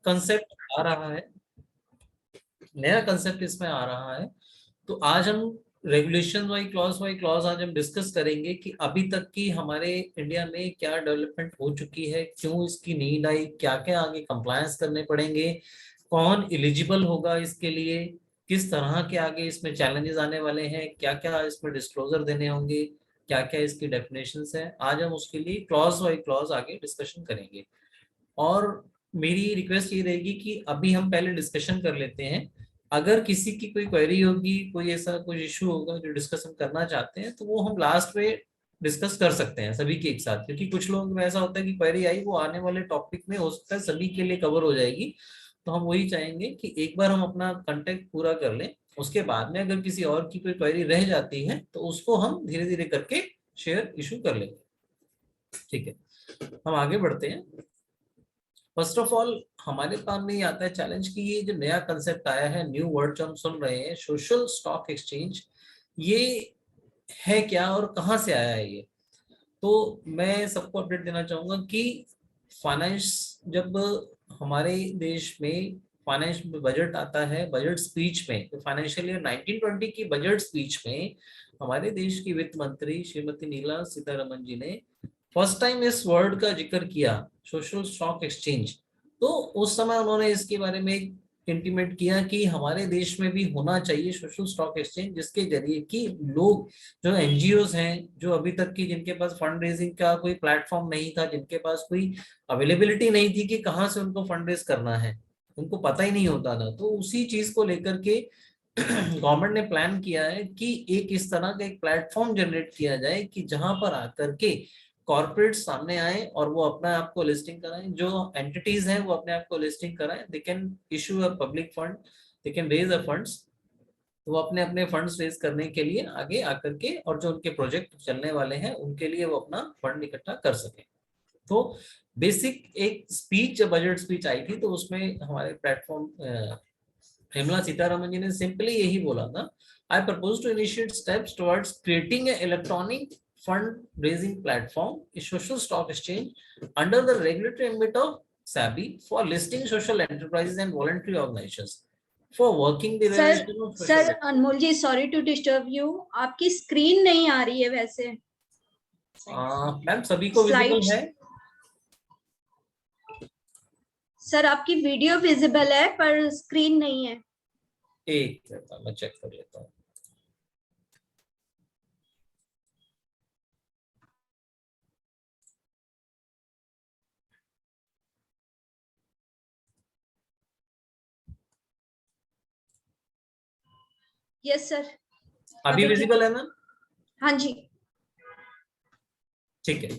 Concept आ रहा है, नया कंसेप्ट इसमें आ रहा है। तो आज हम रेगुलेशन वाई क्लॉज आज हम डिस्कस करेंगे कि अभी तक की हमारे इंडिया में क्या डेवलपमेंट हो चुकी है, क्यों इसकी नीड आई, क्या क्या आगे कंप्लायंस करने पड़ेंगे, कौन एलिजिबल होगा इसके लिए, किस तरह के आगे इसमें चैलेंजेस आने वाले हैं, क्या क्या इसमें डिस्क्लोजर देने होंगे, क्या क्या इसकी डेफिनेशंस है। आज हम उसके लिए क्लॉज वाई क्लॉज आगे डिस्कशन करेंगे। और मेरी रिक्वेस्ट ये रहेगी कि अभी हम पहले डिस्कशन कर लेते हैं। अगर किसी की कोई क्वेरी होगी, कोई ऐसा कोई इशू होगा जो डिस्कस हम करना चाहते हैं, तो वो हम लास्ट में डिस्कस कर सकते हैं सभी के एक साथ, क्योंकि कुछ लोगों में ऐसा होता है कि क्वेरी आई वो आने वाले टॉपिक में हो सकता है सभी के लिए कवर हो जाएगी। तो हम वही चाहेंगे कि एक बार हम अपना कंटेंट पूरा कर लें, उसके बाद में अगर किसी और की कोई क्वेरी रह जाती है तो उसको हम धीरे धीरे करके शेयर इशू कर लेंगे। ठीक है, हम आगे बढ़ते हैं। फर्स्ट ऑफ ऑल हमारे सामने ही आता है चैलेंज कि ये जो नया कंसेप्ट आया है, न्यू वर्ड जो हम सुन रहे हैं, सोशल स्टॉक एक्सचेंज, ये है क्या और कहाँ से आया है ये। तो मैं सबको अपडेट देना चाहूंगा कि फाइनेंस, जब हमारे देश में फाइनेंस बजट आता है, बजट स्पीच में, तो फाइनेंशियल ईयर 1920 की बजट स्पीच में हमारे देश की वित्त मंत्री श्रीमती निर्मला सीतारमण जी ने फर्स्ट टाइम इस वर्ड का जिक्र किया, सोशल स्टॉक एक्सचेंज। तो उस समय उन्होंने इसके बारे में इंटीमेट किया कि हमारे देश में भी होना चाहिए सोशल स्टॉक एक्सचेंज, जिसके जरिए कि लोग, जो एनजीओज हैं, जो अभी तक की जिनके पास फंड रेजिंग का कोई प्लेटफॉर्म नहीं था, जिनके पास कोई अवेलेबिलिटी नहीं थी कि कहाँ से उनको फंड रेज करना है, उनको पता ही नहीं होता था, तो उसी चीज को लेकर के गवर्नमेंट ने प्लान किया है कि एक इस तरह का एक प्लेटफॉर्म जनरेट किया जाए कि जहां पर आकर के कॉर्पोरेट सामने आए और वो अपने आप को लिस्टिंग कराएं, जो एंटिटीज हैं वो अपने आप को लिस्टिंग कराएं, they can issue a public fund, they can raise a funds. तो वो अपने अपने फंड्स रेज करने के लिए आगे आकर के, और जो उनके प्रोजेक्ट चलने वाले हैं उनके लिए वो अपना फंड इकट्ठा कर सके। तो बेसिक एक स्पीच, बजट स्पीच आई थी, तो उसमें हमारे प्लेटफॉर्म निर्मला सीतारमण जी ने सिंपली यही बोला था, I propose to initiate steps towards creating a electronic fund raising platform, a social stock exchange under the regulatory ambit of SEBI for listing social enterprises and voluntary organisations for working the sir resolution of sir social. Anmol ji, sorry to disturb you, आपकी screen नहीं आ रही है वैसे। Ma'am सभी को visible slides, है? Sir आपकी वीडियो विजिबल है पर स्क्रीन नहीं है। एक मिनट मैं चेक कर लेता हूँ। Yes sir. अभी विजिबल है मैम? हाँ जी। ठीक है।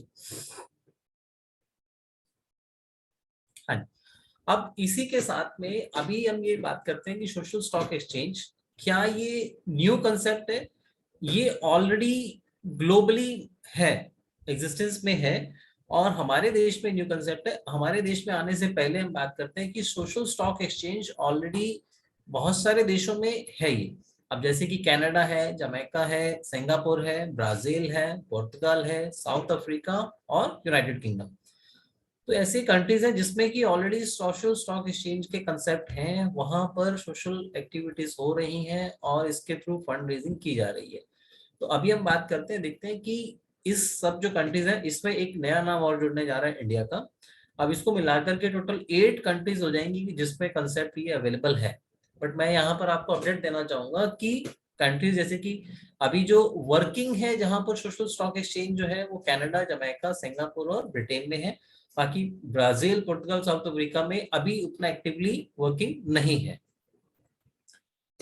हाँ, अब इसी के साथ में अभी हम ये बात करते हैं कि सोशल स्टॉक एक्सचेंज क्या ये न्यू कंसेप्ट है, ये ऑलरेडी ग्लोबली है, एग्जिस्टेंस में है, और हमारे देश में न्यू कंसेप्ट है। हमारे देश में आने से पहले हम बात करते हैं कि सोशल स्टॉक एक्सचेंज ऑलरेडी बहुत सारे देशों में है ये। अब जैसे कि कनाडा है, जमैका है, सिंगापुर है, ब्राजील है, पुर्तगाल है, साउथ अफ्रीका और यूनाइटेड किंगडम। तो ऐसी कंट्रीज हैं जिसमें कि ऑलरेडी सोशल स्टॉक एक्सचेंज के कंसेप्ट हैं, वहां पर सोशल एक्टिविटीज हो रही हैं और इसके थ्रू फंड रेजिंग की जा रही है। तो अभी हम बात करते हैं, देखते हैं कि इस सब जो कंट्रीज हैं इसमें एक नया नाम और जुड़ने जा रहा है, इंडिया का। अब इसको मिलाकर के टोटल 8 कंट्रीज हो जाएंगी कि जिसमें कंसेप्ट ये अवेलेबल है। बट मैं यहाँ पर आपको अपडेट देना चाहूंगा कि कंट्रीज जैसे कि अभी जो वर्किंग है जहां पर सोशल स्टॉक एक्सचेंज जो है, वो कनाडा, जमैका, सिंगापुर और ब्रिटेन में है। बाकी ब्राजील, पुर्तगाल, साउथ अफ्रीका में अभी उतना एक्टिवली वर्किंग नहीं है।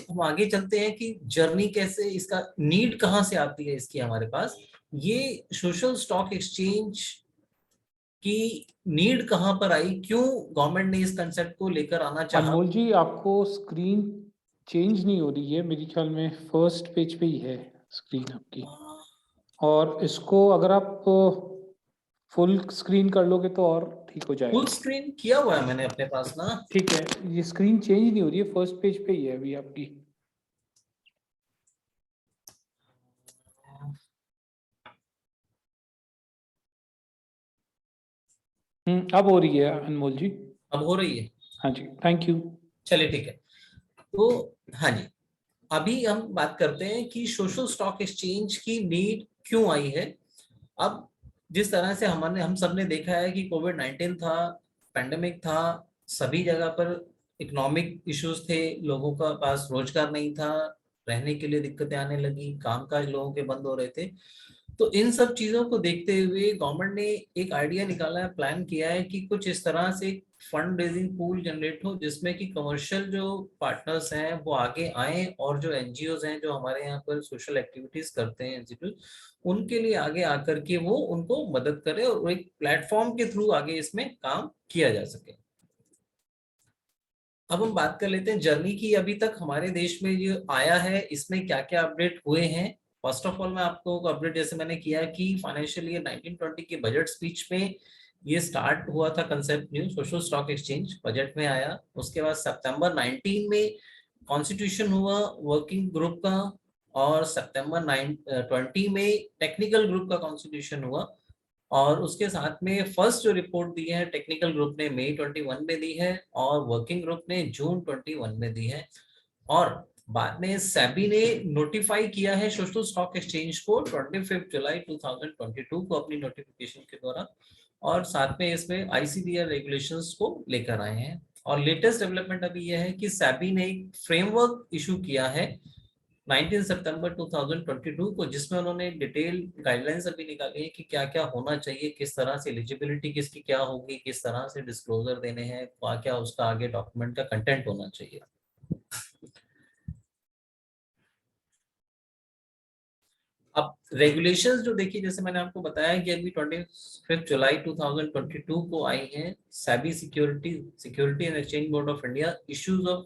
हम आगे चलते हैं कि जर्नी कैसे, इसका नीड कहां से आती है इसकी हमारे पास, ये सोशल स्टॉक एक्सचेंज की नीड कहां पर आई, क्यों गवर्नमेंट ने इस कंसेप्ट को लेकर आना चाहा। अनमोल जी, आपको स्क्रीन चेंज नहीं हो रही है, मेरे ख्याल में फर्स्ट पेज पे ही है स्क्रीन आपकी। और इसको अगर आप फुल स्क्रीन कर लोगे तो और ठीक हो फुल जाएगा। स्क्रीन किया हुआ है मैंने अपने पास ना। ठीक है, ये स्क्रीन चेंज नहीं हो रही है, फर्स्ट पेज पे ही है अभी आपकी। अब हो रही है अनमोल जी। अब हो रही है? हाँ जी, थैंक यू। चलिए ठीक है। तो हाँ जी, अभी हम बात करते हैं कि सोशल स्टॉक एक्सचेंज की नीड क्यों आई है। अब जिस तरह से हम सब ने देखा है कि कोविड-19 था, पैंडेमिक था, सभी जगह पर इकोनॉमिक इश्यूज थे, लोगों का पास रोजगार नहीं था, रहने के लिए दिक्कतें आने लगी, कामकाज लोगों के बंद हो रहे थे। तो इन सब चीजों को देखते हुए गवर्नमेंट ने एक आइडिया निकाला है, प्लान किया है कि कुछ इस तरह से फंड रेजिंग पूल जनरेट हो जिसमें कि कमर्शियल जो पार्टनर्स हैं वो आगे आए और जो एनजीओज हैं जो हमारे यहाँ पर सोशल एक्टिविटीज करते हैं इंस्टीट्यूट, उनके लिए आगे आकर के वो उनको मदद करे और एक प्लेटफॉर्म के थ्रू आगे इसमें काम किया जा सके। अब हम बात कर लेते हैं जर्नी की, अभी तक हमारे देश में जो आया है इसमें क्या क्या अपडेट हुए हैं। फर्स्ट ऑफ ऑल मैं आपको अपडेट जैसे मैंने किया कि फाइनेंशियल ईयर 1920 के बजट स्पीच में ये स्टार्ट हुआ था concept, new social stock exchange budget में आया। उसके बाद सितंबर 19 में कॉन्स्टिट्यूशन हुआ वर्किंग ग्रुप का, और सितंबर 20 में टेक्निकल ग्रुप का कॉन्स्टिट्यूशन हुआ। और उसके साथ में फर्स्ट जो रिपोर्ट दी है टेक्निकल ग्रुप ने मई 21 में दी है और वर्किंग ग्रुप ने जून 21 में दी है। और बाद में सेबी ने नोटिफाई किया है सोशल स्टॉक एक्सचेंज को 25 जुलाई 2022 को अपनी नोटिफिकेशन के द्वारा, और साथ में इसमें आईसीडीआर रेगुलेशंस को लेकर आए हैं। और लेटेस्ट डेवलपमेंट अभी यह है कि सेबी ने एक फ्रेमवर्क इशू किया है 19 सितंबर 2022 को, जिसमें उन्होंने डिटेल गाइडलाइंस अभी निकाली है कि क्या क्या होना चाहिए, किस तरह से एलिजिबिलिटी किसकी क्या होगी, किस तरह से डिस्क्लोजर देने हैं, क्या क्या उसका आगे डॉक्यूमेंट का कंटेंट होना चाहिए। अब रेगुलेशंस जो देखिए, जैसे मैंने आपको बताया कि अभी 25 जुलाई 2022 को आई है SEBI security and exchange board of India issues of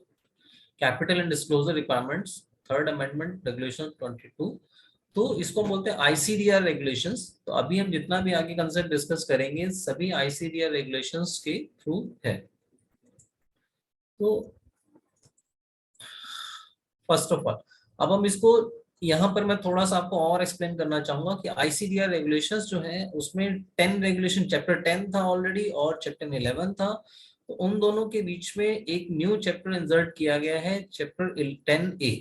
capital and disclosure requirements third amendment regulation 22। तो इसको बोलते हैं आईसीडीआर रेगुलेशंस। तो अभी हम जितना भी आगे कंसेप्ट डिस्कस करेंगे सभी आईसीडीआर रेगुलेशंस के थ्रू है। तो फर्स्ट ऑफ ऑल अब हम इसको यहाँ पर मैं थोड़ा सा आपको और एक्सप्लेन करना चाहूंगा कि आईसीडीआर रेगुलेशंस जो है उसमें 10 रेगुलेशन, चैप्टर 10 था ऑलरेडी और चैप्टर 11 था। तो उन दोनों के बीच में एक न्यू चैप्टर इंसर्ट किया गया है, चैप्टर 10A।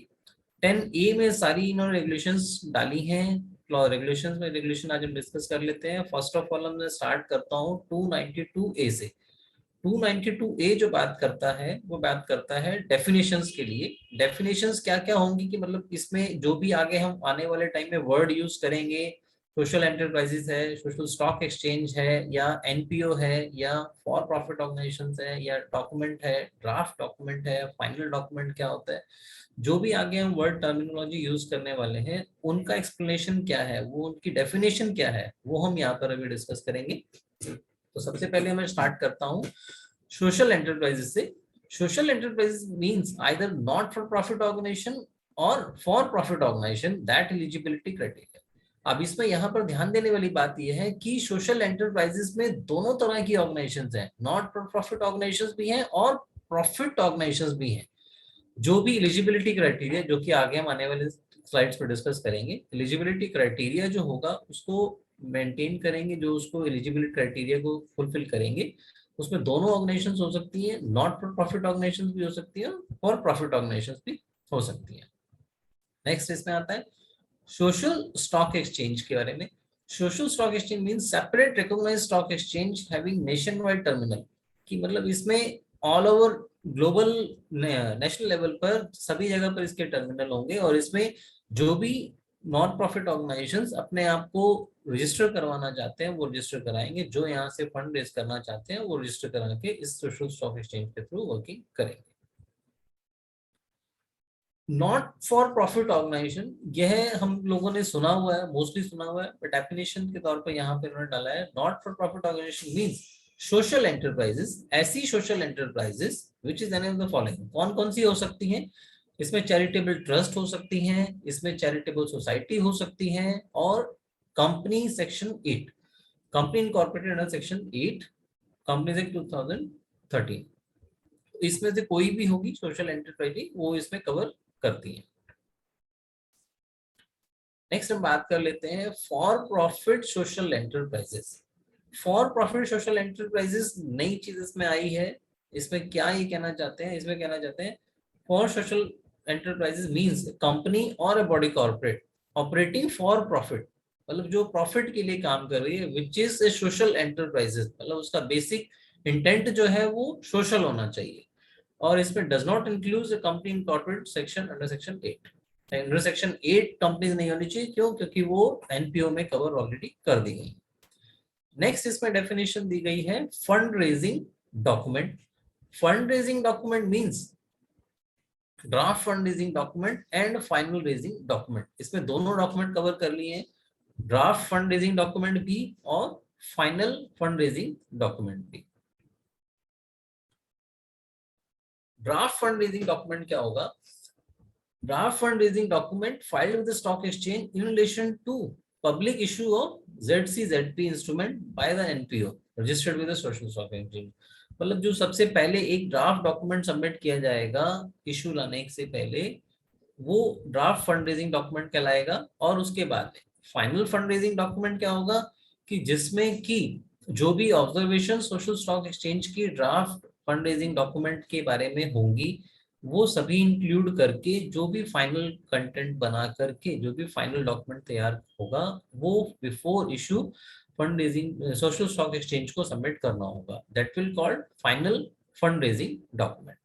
10A में सारी इन्होंने रेगुलेशंस डाली हैं। रेगुलेशंस में रेगुलेशन आज हम डिस्कस कर लेते हैं। फर्स्ट ऑफ ऑल मैं स्टार्ट करता हूँ 292A से। 292A जो बात करता है वो बात करता है डेफिनेशंस के लिए। डेफिनेशंस क्या क्या होंगी कि मतलब इसमें जो भी आगे हम आने वाले टाइम में वर्ड यूज करेंगे, सोशल एंटरप्राइजेस है, सोशल स्टॉक एक्सचेंज है, या एनपीओ है, या फॉर प्रॉफिट ऑर्गेनाइजेशंस है, या डॉक्यूमेंट है, ड्राफ्ट डॉक्यूमेंट है, फाइनल डॉक्यूमेंट क्या होता है, जो भी आगे हम वर्ड टर्मिनोलॉजी यूज करने वाले हैं उनका एक्सप्लेनेशन क्या है, वो उनकी डेफिनेशन क्या है, वो हम यहाँ पर अभी डिस्कस करेंगे। तो सबसे पहले मैं स्टार्ट करता हूँ सोशल एंटरप्राइजेस से। Social enterprises means either not for profit organisation और for profit organisation that eligibility criteria. अब इसमें यहाँ पर ध्यान देने वाली बात यह है कि सोशल एंटरप्राइजेस में दोनों तरह की ऑर्गेनाइजेशंस हैं, नॉट फॉर प्रॉफिट ऑर्गेनाइजेशंस भी हैं और प्रॉफिट ऑर्गेनाइजेशंस भी हैं। जो भी एलिजिबिलिटी क्राइटेरिया, जो कि आगे हम आने वाले स्लाइड्स पर डिस्कस करेंगे, एलिजिबिलिटी क्राइटेरिया जो होगा उसको मेंटेन करेंगे, जो उसको एलिजिबिलिटी क्राइटेरिया को फुलफिल करेंगे उसमें दोनों ऑर्गेनाइजेशंस हो सकती है, नॉट फॉर प्रॉफिट ऑर्गेनाइजेशंस भी हो सकती है, फॉर प्रॉफिट ऑर्गेनाइजेशंस भी हो सकती है। नेक्स्ट इसमें आता है सोशल स्टॉक एक्सचेंज के बारे में। Social stock exchange means separate recognised stock exchange having nation wide terminal, कि मतलब इसमें all over global national level पर सभी जगह पर इसके टर्मिनल होंगे, और इसमें जो भी नॉन प्रॉफिट ऑर्गेनाइजेशंस अपने आप को रजिस्टर करवाना चाहते हैं वो रजिस्टर कराएंगे, जो यहाँ से फंड रेज करना चाहते हैं वो रजिस्टर करा के इस सोशल स्टॉक एक्सचेंज के थ्रू वर्किंग करेंगे। नॉट फॉर प्रॉफिट ऑर्गेनाइजेशन, यह हम लोगों ने सुना हुआ है, मोस्टली सुना हुआ है, बट डेफिनेशन के तौर पर यहाँ पे उन्होंने डाला है not for profit organisation means social enterprises, ऐसी social enterprises which is any of the following. कौन कौन सी हो सकती हैं? इसमें चैरिटेबल ट्रस्ट हो सकती हैं, इसमें चैरिटेबल सोसाइटी हो सकती हैं, और company section 8, company incorporated under section 8 companies act 2013, इसमें से कोई भी होगी सोशल एंटरप्राइज वो इसमें कवर करती है। नेक्स्ट हम बात कर लेते हैं for profit social enterprises. For profit social enterprises नई चीज इसमें आई है, इसमें क्या ये कहना चाहते हैं, इसमें कहना चाहते हैं for social enterprises means company और a body corporate operating for profit, मतलब जो प्रॉफिट के लिए काम कर रही है, which is a social enterprises, मतलब उसका बेसिक इंटेंट जो है वो सोशल होना चाहिए। और इसमें does not include A company in corporate section under section 8। Under section 8 companies नहीं होनी चाहिए, क्यों? क्योंकि वो एनपीओ में कवर ऑलरेडी कर दी गई। नेक्स्ट इसमें डेफिनेशन दी गई है fund raising document. Fund raising document means draft fund raising document and final raising document. इसमें दोनों डॉक्यूमेंट कवर कर लिए हैं, ड्राफ्ट फंड रेजिंग डॉक्यूमेंट भी और फाइनल फंड रेजिंग डॉक्यूमेंट भी। ड्राफ्ट फंड रेजिंग डॉक्यूमेंट क्या होगा? Draft fund raising document filed with the stock exchange in relation to public issue of ZCZP instrument by the NPO registered with the social stock exchange. मतलब जो सबसे पहले एक draft document submit किया जाएगा issue लाने से पहले, वो ड्राफ्ट फंड रेजिंग डॉक्यूमेंट कहलाएगा। और उसके बाद फाइनल फंड रेजिंग डॉक्यूमेंट क्या होगा कि जिसमें कि जो भी ऑब्जर्वेशन सोशल स्टॉक एक्सचेंज की ड्राफ्ट फंड रेजिंग डॉक्यूमेंट के बारे में होंगी, वो सभी इंक्लूड करके जो भी फाइनल कंटेंट बना करके जो भी फाइनल डॉक्यूमेंट तैयार होगा, वो before issue fund raising social stock exchange को सबमिट करना होगा। That will called final fund raising document.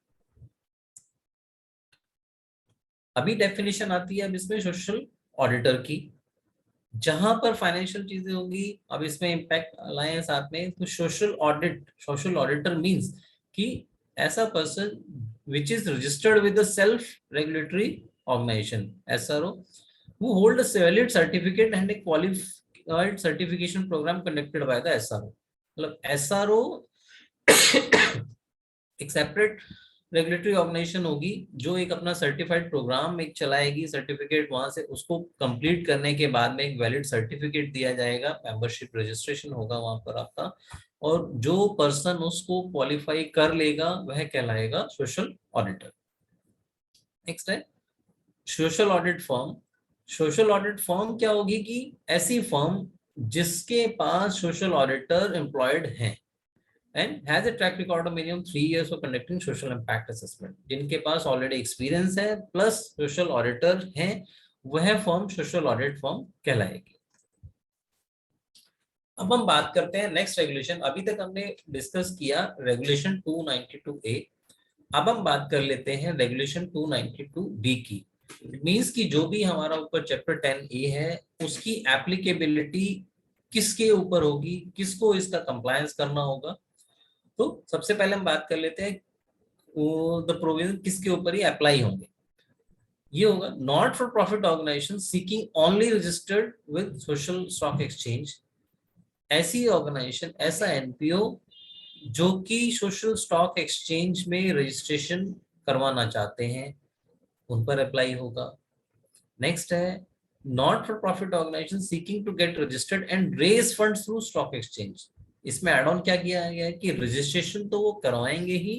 अभी डेफिनेशन आती है अब इसमें सोशल ऑडिटर की, जहां पर फाइनेंशियल चीजें होंगी। अब इसमें इम्पैक्ट लाए हैं साथ में, तो सोशल ऑडिटर मींस कि ऐसा person which is registered with the self regulatory organization SRO who hold a valid certificate and a qualified certification program conducted by the SRO। मतलब SRO एक सेपरेट रेगुलेटरी ऑर्गेनाइजेशन होगी जो एक अपना certified programme एक चलाएगी, सर्टिफिकेट वहां से उसको कंप्लीट करने के बाद में एक वैलिड सर्टिफिकेट दिया जाएगा, मेंबरशिप रजिस्ट्रेशन होगा वहां पर आपका, और जो पर्सन उसको क्वालिफाई कर लेगा वह कहलाएगा सोशल ऑडिटर। नेक्स्ट है social audit firm. Social audit firm क्या होगी कि ऐसी फर्म जिसके पास सोशल ऑडिटर एम्प्लॉयड हैं and has a track record of minimum 3 years for conducting social impact assessment। जिनके पास ऑलरेडी एक्सपीरियंस है प्लस सोशल ऑडिटर है, वह फर्म सोशल ऑडिट फर्म कहलाएगी। अब हम बात करते हैं नेक्स्ट रेगुलेशन। अभी तक हमने डिस्कस किया रेगुलेशन 292A। अब हम बात कर लेते हैं रेगुलेशन 292B की। मींस कि जो भी हमारा ऊपर चैप्टर 10A है उसकी एप्लीकेबिलिटी किसके ऊपर होगी, किसको इसका कंप्लायंस करना होगा। तो सबसे पहले हम बात कर लेते हैं द प्रोविजन किसके ऊपर ही अप्लाई होंगे। ये होगा not for profit organisation seeking only registered with social stock exchange. ऐसी ऑर्गेनाइजेशन, ऐसा एनपीओ जो कि सोशल स्टॉक एक्सचेंज में रजिस्ट्रेशन करवाना चाहते हैं, उन पर अप्लाई होगा। नेक्स्ट है not for profit organisation seeking to get registered and raise funds through stock exchange. इसमें एड ऑन क्या किया गया है कि रजिस्ट्रेशन तो वो करवाएंगे ही,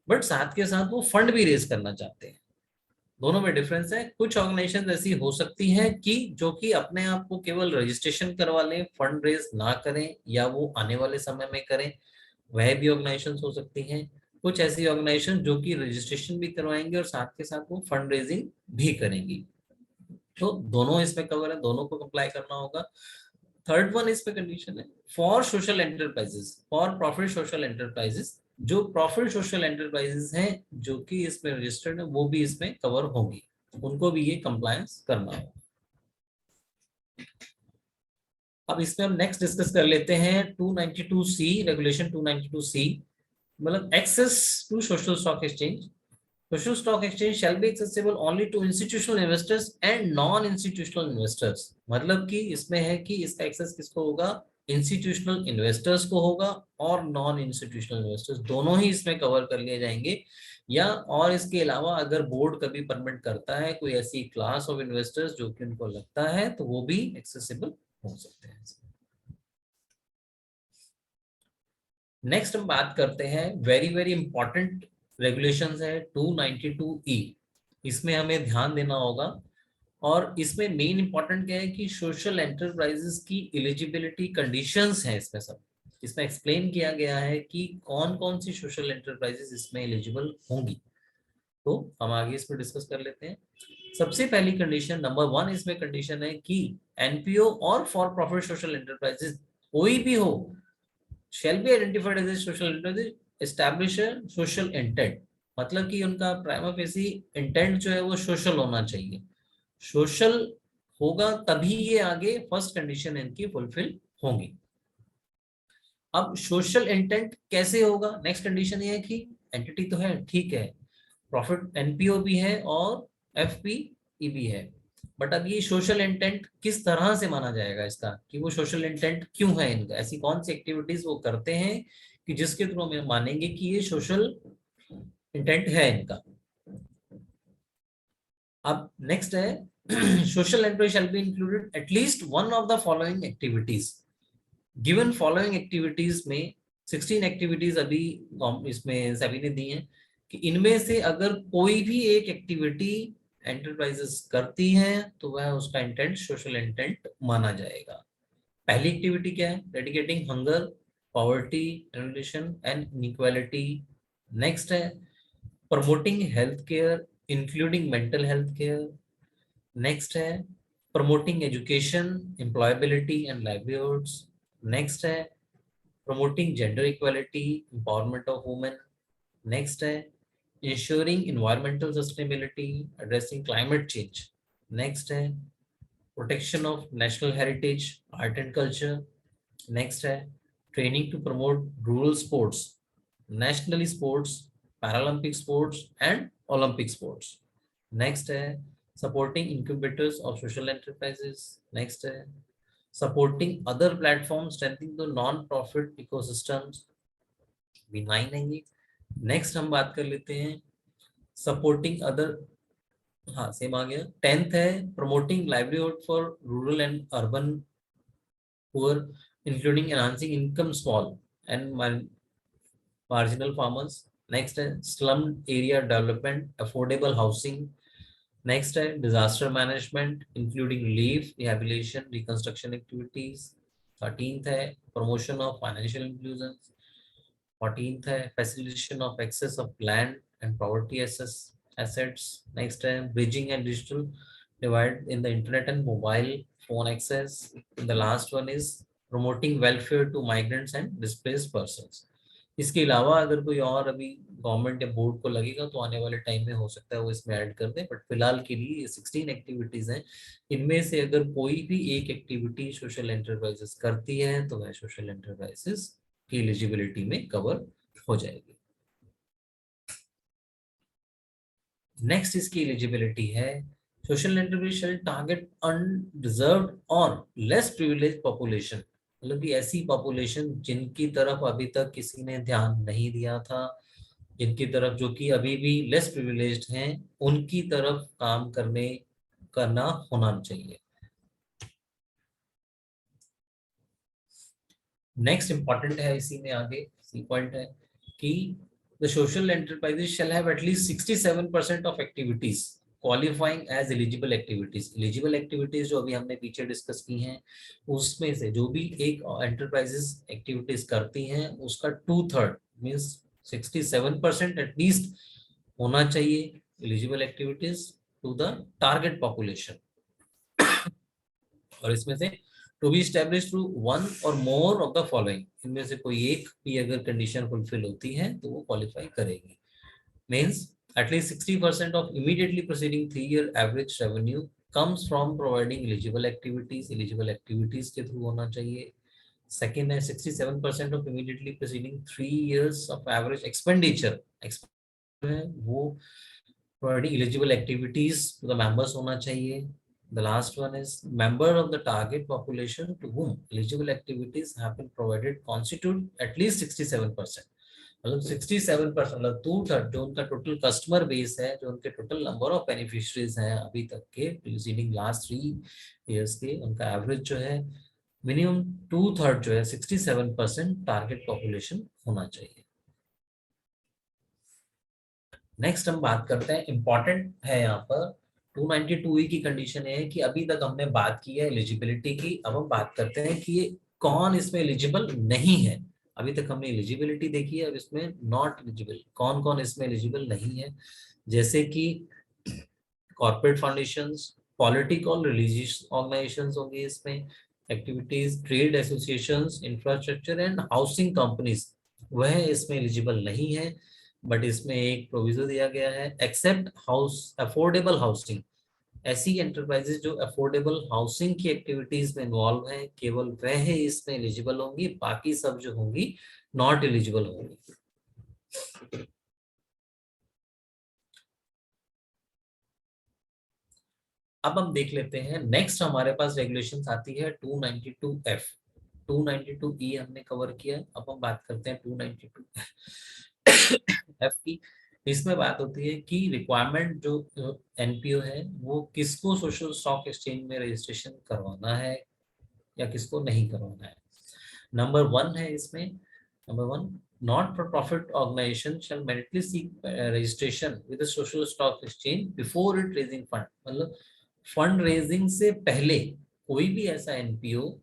बट साथ के साथ वो फंड भी रेज करना चाहते हैं। दोनों में डिफरेंस है। कुछ ऑर्गेनाइजेशन ऐसी हो सकती हैं कि जो कि अपने आप को केवल रजिस्ट्रेशन करवा लें, फंड रेज ना करें, या वो आने वाले समय में करें, वह भी ऑर्गेनाइजेशन हो सकती हैं। कुछ ऐसी ऑर्गेनाइजेशन जो कि रजिस्ट्रेशन भी करवाएंगे और साथ के साथ वो फंड रेजिंग भी करेंगी। तो दोनों इसमें कवर है, दोनों को अप्लाई करना होगा। थर्ड वन इस पे कंडीशन है for social enterprises, for profit social enterprises. जो प्रॉफिट सोशल एंटरप्राइजेस हैं जो कि इसमें रजिस्टर्ड है वो भी इसमें कवर होंगी, उनको भी ये कंप्लायंस करना होगा। अब इसमें हम नेक्स्ट डिस्कस कर लेते हैं 292C, रेगुलेशन 292C, मतलब access to social stock exchange. Social stock exchange shall be accessible only to institutional investors and non-institutional investors। मतलब कि इसमें है कि इसका एक्सेस किसको होगा, इंस्टीट्यूशनल इन्वेस्टर्स को होगा और नॉन इंस्टीट्यूशनल इन्वेस्टर्स, दोनों ही इसमें कवर कर लिए जाएंगे। या और इसके अलावा अगर बोर्ड कभी परमिट करता है कोई ऐसी क्लास ऑफ इन्वेस्टर्स जो कि उनको लगता है, तो वो भी एक्सेसिबल हो सकते हैं। नेक्स्ट हम बात करते हैं वेरी वेरी इंपॉर्टेंट रेगुलेशंस है 292E। इसमें हमें ध्यान देना होगा, और इसमें मेन इंपॉर्टेंट क्या है कि सोशल एंटरप्राइजेस की एलिजिबिलिटी कंडीशंस हैं इसमें सब। इसमें एक्सप्लेन किया गया है कि कौन कौन सी सोशल एंटरप्राइजेस इसमें एलिजिबल होंगी। तो हम आगे इस पर डिस्कस कर लेते हैं। सबसे पहली कंडीशन नंबर 1 इसमें कंडीशन है कि एनपीओ और फॉर प्रॉफिट सोशल एंटरप्राइजेस कोई भी हो shall be identified as a social enterprise, establish a social intent। मतलब कि उनका प्राइमा फेसी इंटेंट जो है वो सोशल होना चाहिए। सोशल होगा तभी ये आगे फर्स्ट कंडीशन इनकी फुलफिल होंगी। अब सोशल इंटेंट कैसे होगा? नेक्स्ट कंडीशन ये है कि एंटिटी तो है, ठीक है, प्रॉफिट एनपीओ भी है और एफपीई भी है, बट अब ये सोशल इंटेंट किस तरह से माना जाएगा इसका, कि वो सोशल इंटेंट क्यों है इनका, ऐसी कौन सी एक्टिविटीज वो करते हैं कि जिसके थ्रू हम मानेंगे कि ये सोशल इंटेंट है इनका। अब नेक्स्ट है social enterprise shall be included at least one of the following activities. Given following activities में 16 एक्टिविटीज अभी इसमें सभी ने दी हैं कि इनमें से अगर कोई भी एक एक्टिविटी एंटरप्राइजेस करती हैं तो वह उसका इंटेंट सोशल इंटेंट माना जाएगा। पहली एक्टिविटी क्या है? Eradicating hunger, poverty, annulation and inequality. Next है promoting health care including mental health care. Next है promoting education, employability and livelihoods. Next है promoting gender equality, empowerment of women. Next है ensuring environmental sustainability, addressing climate change. Next है protection of national heritage, art and culture. Next है training to promote rural sports, national sports, Paralympic sports and Olympic sports. Next है supporting incubators of social enterprises. Next है supporting other platforms strengthening the non-profit ecosystems. भी 9 है ये। Next हम बात कर लेते हैं सपोर्टिंग अदर, हाँ सेम आ गया। 10th है promoting livelihood for rural and urban poor including enhancing income small and marginal farmers. Next है slum area development, affordable housing. Next है disaster management including relief, rehabilitation, reconstruction activities. 13th है promotion of financial inclusion. 14th है facilitation of access of land and property assets. Next है bridging and digital divide in the internet and mobile phone access. And the last one is promoting welfare to migrants and displaced persons. इसके अलावा अगर कोई और अभी government या board को लगेगा तो आने वाले टाइम में हो सकता है वो इसमें ऐड कर दे, बट फिलहाल के लिए 16 एक्टिविटीज हैं। इनमें से अगर कोई भी एक एक्टिविटी सोशल एंटरप्राइजेस करती है तो वह सोशल एंटरप्राइजेस की एलिजिबिलिटी में कवर हो जाएगी। नेक्स्ट इसकी एलिजिबिलिटी है सोशल एंटरप्राइज शैल टारगेट अनडिजर्व्ड और लेस प्रिविलेज पॉपुलेशन, मतलब कि ऐसी पॉपुलेशन जिनकी तरफ अभी तक किसी ने ध्यान नहीं दिया था, जिनकी तरफ जो कि अभी भी लेस प्रिविलेज्ड हैं, उनकी तरफ काम करना होना चाहिए। नेक्स्ट इंपॉर्टेंट है इसी में आगे सी पॉइंट है कि the social enterprises shall have at least 67% of activities qualifying as eligible activities. Eligible activities जो अभी हमने पीछे डिस्कस की हैं उसमें से जो भी एक एंटरप्राइजेस एक्टिविटीज करती हैं उसका 2/3 मींस 67% एटलीस्ट होना चाहिए eligible activities to the target population. और इसमें से to be established through one or more of the following, इनमें से कोई एक भी अगर कंडीशन फुलफिल होती है तो वो क्वालिफाई करेगी। Means at least 60% of immediately proceeding 3-year average revenue comes from providing eligible activities, eligible activities के थ्रू होना चाहिए। सेकेंड है 67% of immediately proceeding 3 years of average expenditure है वो providing eligible activities to the members होना चाहिए। The last one is member of the target population to whom eligible activities have been provided constitute at least 67%, मतलब 67% मतलब 2/3 जो उनका total customer base है, जो उनके टोटल नंबर ऑफ बेनिफिशियरीज हैं अभी तक के प्रीसीडिंग लास्ट 3 years के, उनका एवरेज जो है मिनिमम 2/3 जो है 67% टारगेट पॉपुलेशन होना चाहिए। नेक्स्ट हम बात करते हैं, इंपॉर्टेंट है यहाँ पर 292E की कंडीशन है कि अभी तक हमने बात की है एलिजिबिलिटी की, अब हम बात करते हैं कि ये कौन इसमें एलिजिबल नहीं है। अभी तक हमने एलिजिबिलिटी देखी है, अब इसमें नॉट एलिजिबल, कौन कौन इसमें एलिजिबल नहीं है, जैसे कि corporate foundations, political religious organisations होंगी इसमें, activities, trade associations, infrastructure and housing companies, वह इसमें एलिजिबल नहीं है। बट इसमें एक प्रोविजन दिया गया है, एक्सेप्ट हाउस अफोर्डेबल हाउसिंग, ऐसी एंटरप्राइजेस जो अफोर्डेबल हाउसिंग की एक्टिविटीज में इन्वॉल्व हैं, केवल वह है इसमें एलिजिबल होंगी, बाकी सब जो होंगी नॉट एलिजिबल होंगी। अब हम देख लेते हैं, नेक्स्ट हमारे पास रेगुलेशंस आती है 292F। 292E हमने कवर किया, अब हम बात करते हैं 292F की। इसमें बात होती है कि रिक्वायरमेंट जो एनपीओ है वो किसको सोशल स्टॉक एक्सचेंज में रजिस्ट्रेशन करवाना है या किसको नहीं करवाना है। नंबर 1 है इसमें, number 1, not for profit organisation shall mandatorily seek registration with the social stock exchange before it raising fund. मतलब फंड रेजिंग से पहले कोई भी ऐसा एनपीओ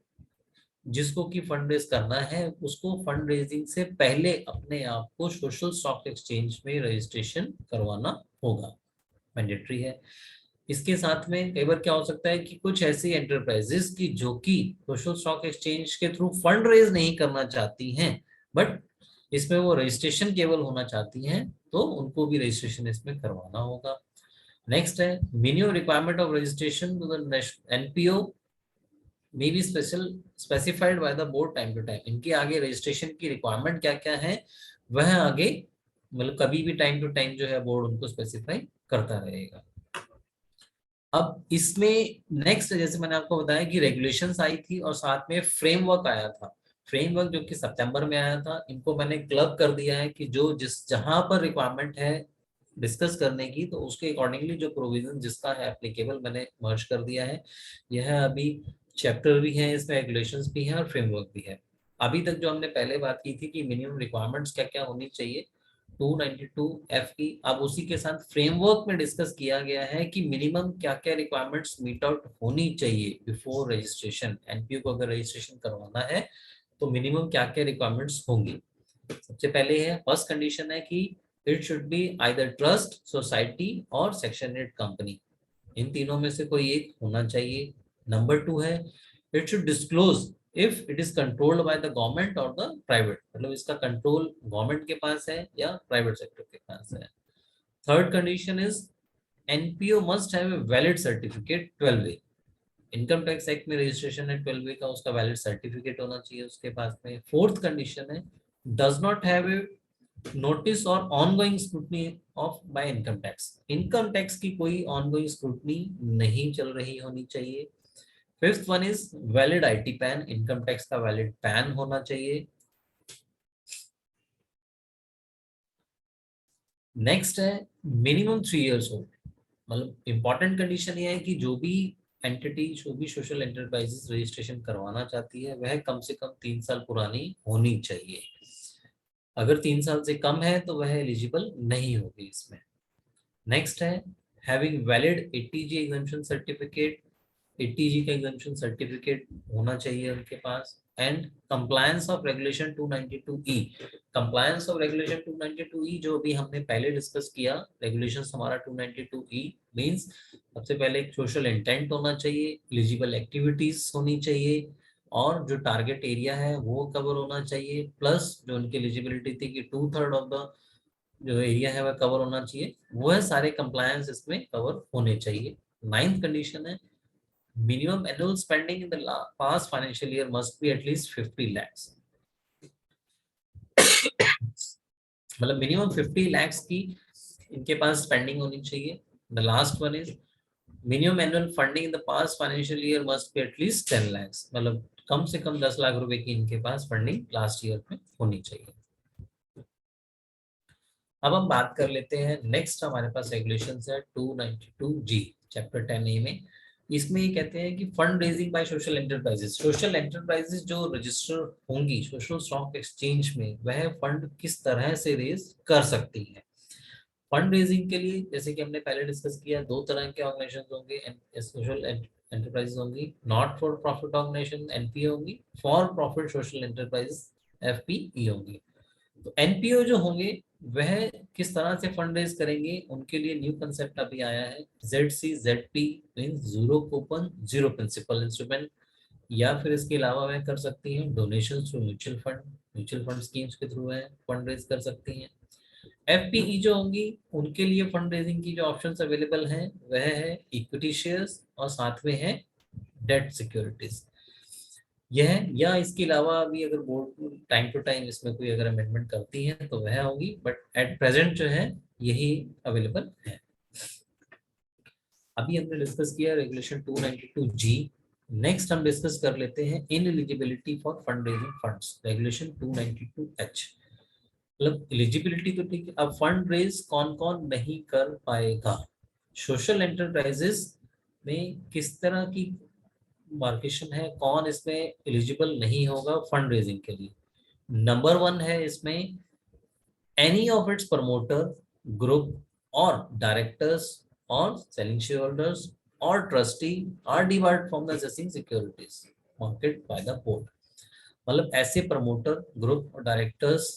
जिसको कि फंड रेज करना है, उसको फंड रेजिंग से पहले अपने आप को सोशल स्टॉक एक्सचेंज में रजिस्ट्रेशन करवाना होगा, मैंडेटरी है। इसके साथ में कई बार क्या हो सकता है कि कुछ ऐसी एंटरप्राइजेस की जो कि सोशल स्टॉक एक्सचेंज के थ्रू फंड रेज नहीं करना चाहती हैं, बट इसमें वो रजिस्ट्रेशन केवल होना चाहती हैं, तो उनको भी रजिस्ट्रेशन इसमें करवाना होगा। नेक्स्ट है, minimum requirement of registration to the NPO may be specified by the board time to time. इनके आगे रजिस्ट्रेशन की रिक्वायरमेंट क्या क्या है वह आगे मतलब कभी भी टाइम टू टाइम जो है बोर्ड उनको स्पेसिफाई करता रहेगा। अब इसमें नेक्स्ट, जैसे मैंने आपको बताया कि रेगुलेशंस आई थी और साथ में फ्रेमवर्क आया था। फ्रेमवर्क जो कि सितंबर में आया था, इनको मैंने क्लब कर दिया है कि जो जिस जहां पर रिक्वायरमेंट है डिस्कस करने की, तो उसके अकॉर्डिंगली जो प्रोविजन जिसका है एप्लीकेबल मैंने मर्ज कर दिया है। यह अभी चैप्टर भी है इसमें, रेगुलेशंस भी है और फ्रेमवर्क भी है। अभी तक जो हमने पहले बात की थी कि मिनिमम रिक्वायरमेंट्स क्या क्या होनी चाहिए 292F की, अब उसी के साथ फ्रेमवर्क में डिस्कस किया गया है कि मिनिमम क्या क्या रिक्वायरमेंट्स मीट आउट होनी चाहिए बिफोर रजिस्ट्रेशन। एनपीओ को अगर रजिस्ट्रेशन करवाना है तो मिनिमम क्या क्या रिक्वायरमेंट्स होंगी। सबसे पहले है, फर्स्ट कंडीशन है कि it should be either trust, society और सेक्शन 8 कंपनी, इन तीनों में से कोई एक होना चाहिए। नंबर 2 है, it should disclose if it is controlled by the government और द प्राइवेट, मतलब इसका कंट्रोल गवर्नमेंट के पास है या प्राइवेट सेक्टर के पास है। Third condition is NPO must have a valid certificate 12A। Income tax act में रजिस्ट्रेशन है 12A का, उसका वैलिड सर्टिफिकेट होना चाहिए उसके पास में। फोर्थ कंडीशन है, does not have a notice और ongoing scrutiny of by income tax. Income tax की कोई ऑनगोइंग स्क्रूटनी नहीं चल रही होनी चाहिए। Fifth one is valid IT PAN, income tax का वैलिड पैन होना चाहिए। नेक्स्ट है मिनिमम 3 इयर्स ओल्ड, मतलब इंपॉर्टेंट कंडीशन ये है कि जो भी एंटिटी, जो भी सोशल एंटरप्राइजेस रजिस्ट्रेशन करवाना चाहती है वह कम से कम 3 साल पुरानी होनी चाहिए। अगर 3 साल से कम है तो वह एलिजिबल नहीं होगी इसमें। नेक्स्ट है having valid 80G exemption certificate, 80G का एग्जम्पशन सर्टिफिकेट होना चाहिए उनके पास। And compliance of regulation 292E, compliance of regulation 292E जो अभी हमने पहले डिस्कस किया, रेगुलेशंस हमारा 292E मींस सबसे पहले एक सोशल इंटेंट होना चाहिए, एलिजिबल एक्टिविटीज होनी चाहिए और जो टारगेट एरिया है वो कवर होना चाहिए, प्लस जो उनकी एलिजिबिलिटी थी कि 2/3 ऑफ द जो एरिया है वह कवर होना चाहिए, वह सारे कंप्लायंस इसमें कवर होने चाहिए। नाइन्थ कंडीशन है, minimum annual spending in the past financial year must be at least 50 lakhs। मतलब मिनिमम 50 lakhs की इनके पास स्पेंडिंग होनी चाहिए। The last one is minimum annual funding in the past financial year must be at least 10 lakhs, मतलब कम से कम 10 लाख रुपए की इनके पास फंडिंग लास्ट ईयर में होनी चाहिए। अब हम बात कर लेते हैं, नेक्स्ट हमारे पास रेगुलेशन है 292G चैप्टर 10A में। इसमें ये कहते हैं कि fund raising by social enterprises, social enterprises जो रजिस्टर होंगी सोशल स्टॉक एक्सचेंज में वह फंड किस तरह से रेज कर सकती है। फंड रेजिंग के लिए जैसे कि हमने पहले डिस्कस किया, दो तरह के ऑर्गेनाइजेशन होंगे, सोशल एंटरप्राइजेस होंगी, not for profit organisation NPO होंगी, for profit social enterprises FPE होंगे। तो NPO जो होंगे वह किस तरह से फंड रेज करेंगे, उनके लिए न्यू कंसेप्ट अभी आया है, ZCZP means zero coupon zero principal instrument, या फिर इसके अलावा वह कर सकती हैं donation through mutual fund schemes के थ्रू है फंड रेज कर सकती हैं। FPE जो होंगी उनके लिए फंड रेजिंग की जो ऑप्शंस अवेलेबल हैं वह है इक्विटी शेयर्स और साथ में है डेट सिक्योरिटीज। यह या इसके अलावा भी अगर बोर्ड टाइम टू टाइम इसमें कोई अगर अमेंडमेंट करती है तो वह होगी, बट एट प्रेजेंट जो है यही अवेलेबल है। अभी हमने डिस्कस किया रेगुलेशन 292G। नेक्स्ट हम डिस्कस कर लेते हैं ineligibility for fund raising funds, regulation 292H। मतलब एलिजिबिलिटी तो ठीक है, अब फंड रेज कौन कौन नहीं कर पाएगा। सोशल एंटरप्राइजेस में किस तरह की मार्केशन है, कौन इसमें एलिजिबल नहीं होगा फंड रेजिंग के लिए। नंबर 1 है इसमें any of its promoter group और डायरेक्टर्स और सेलिंग शेयर होल्डर्स और trustee are debarred from the accessing securities market by the board. मतलब ऐसे प्रमोटर ग्रुप और डायरेक्टर्स,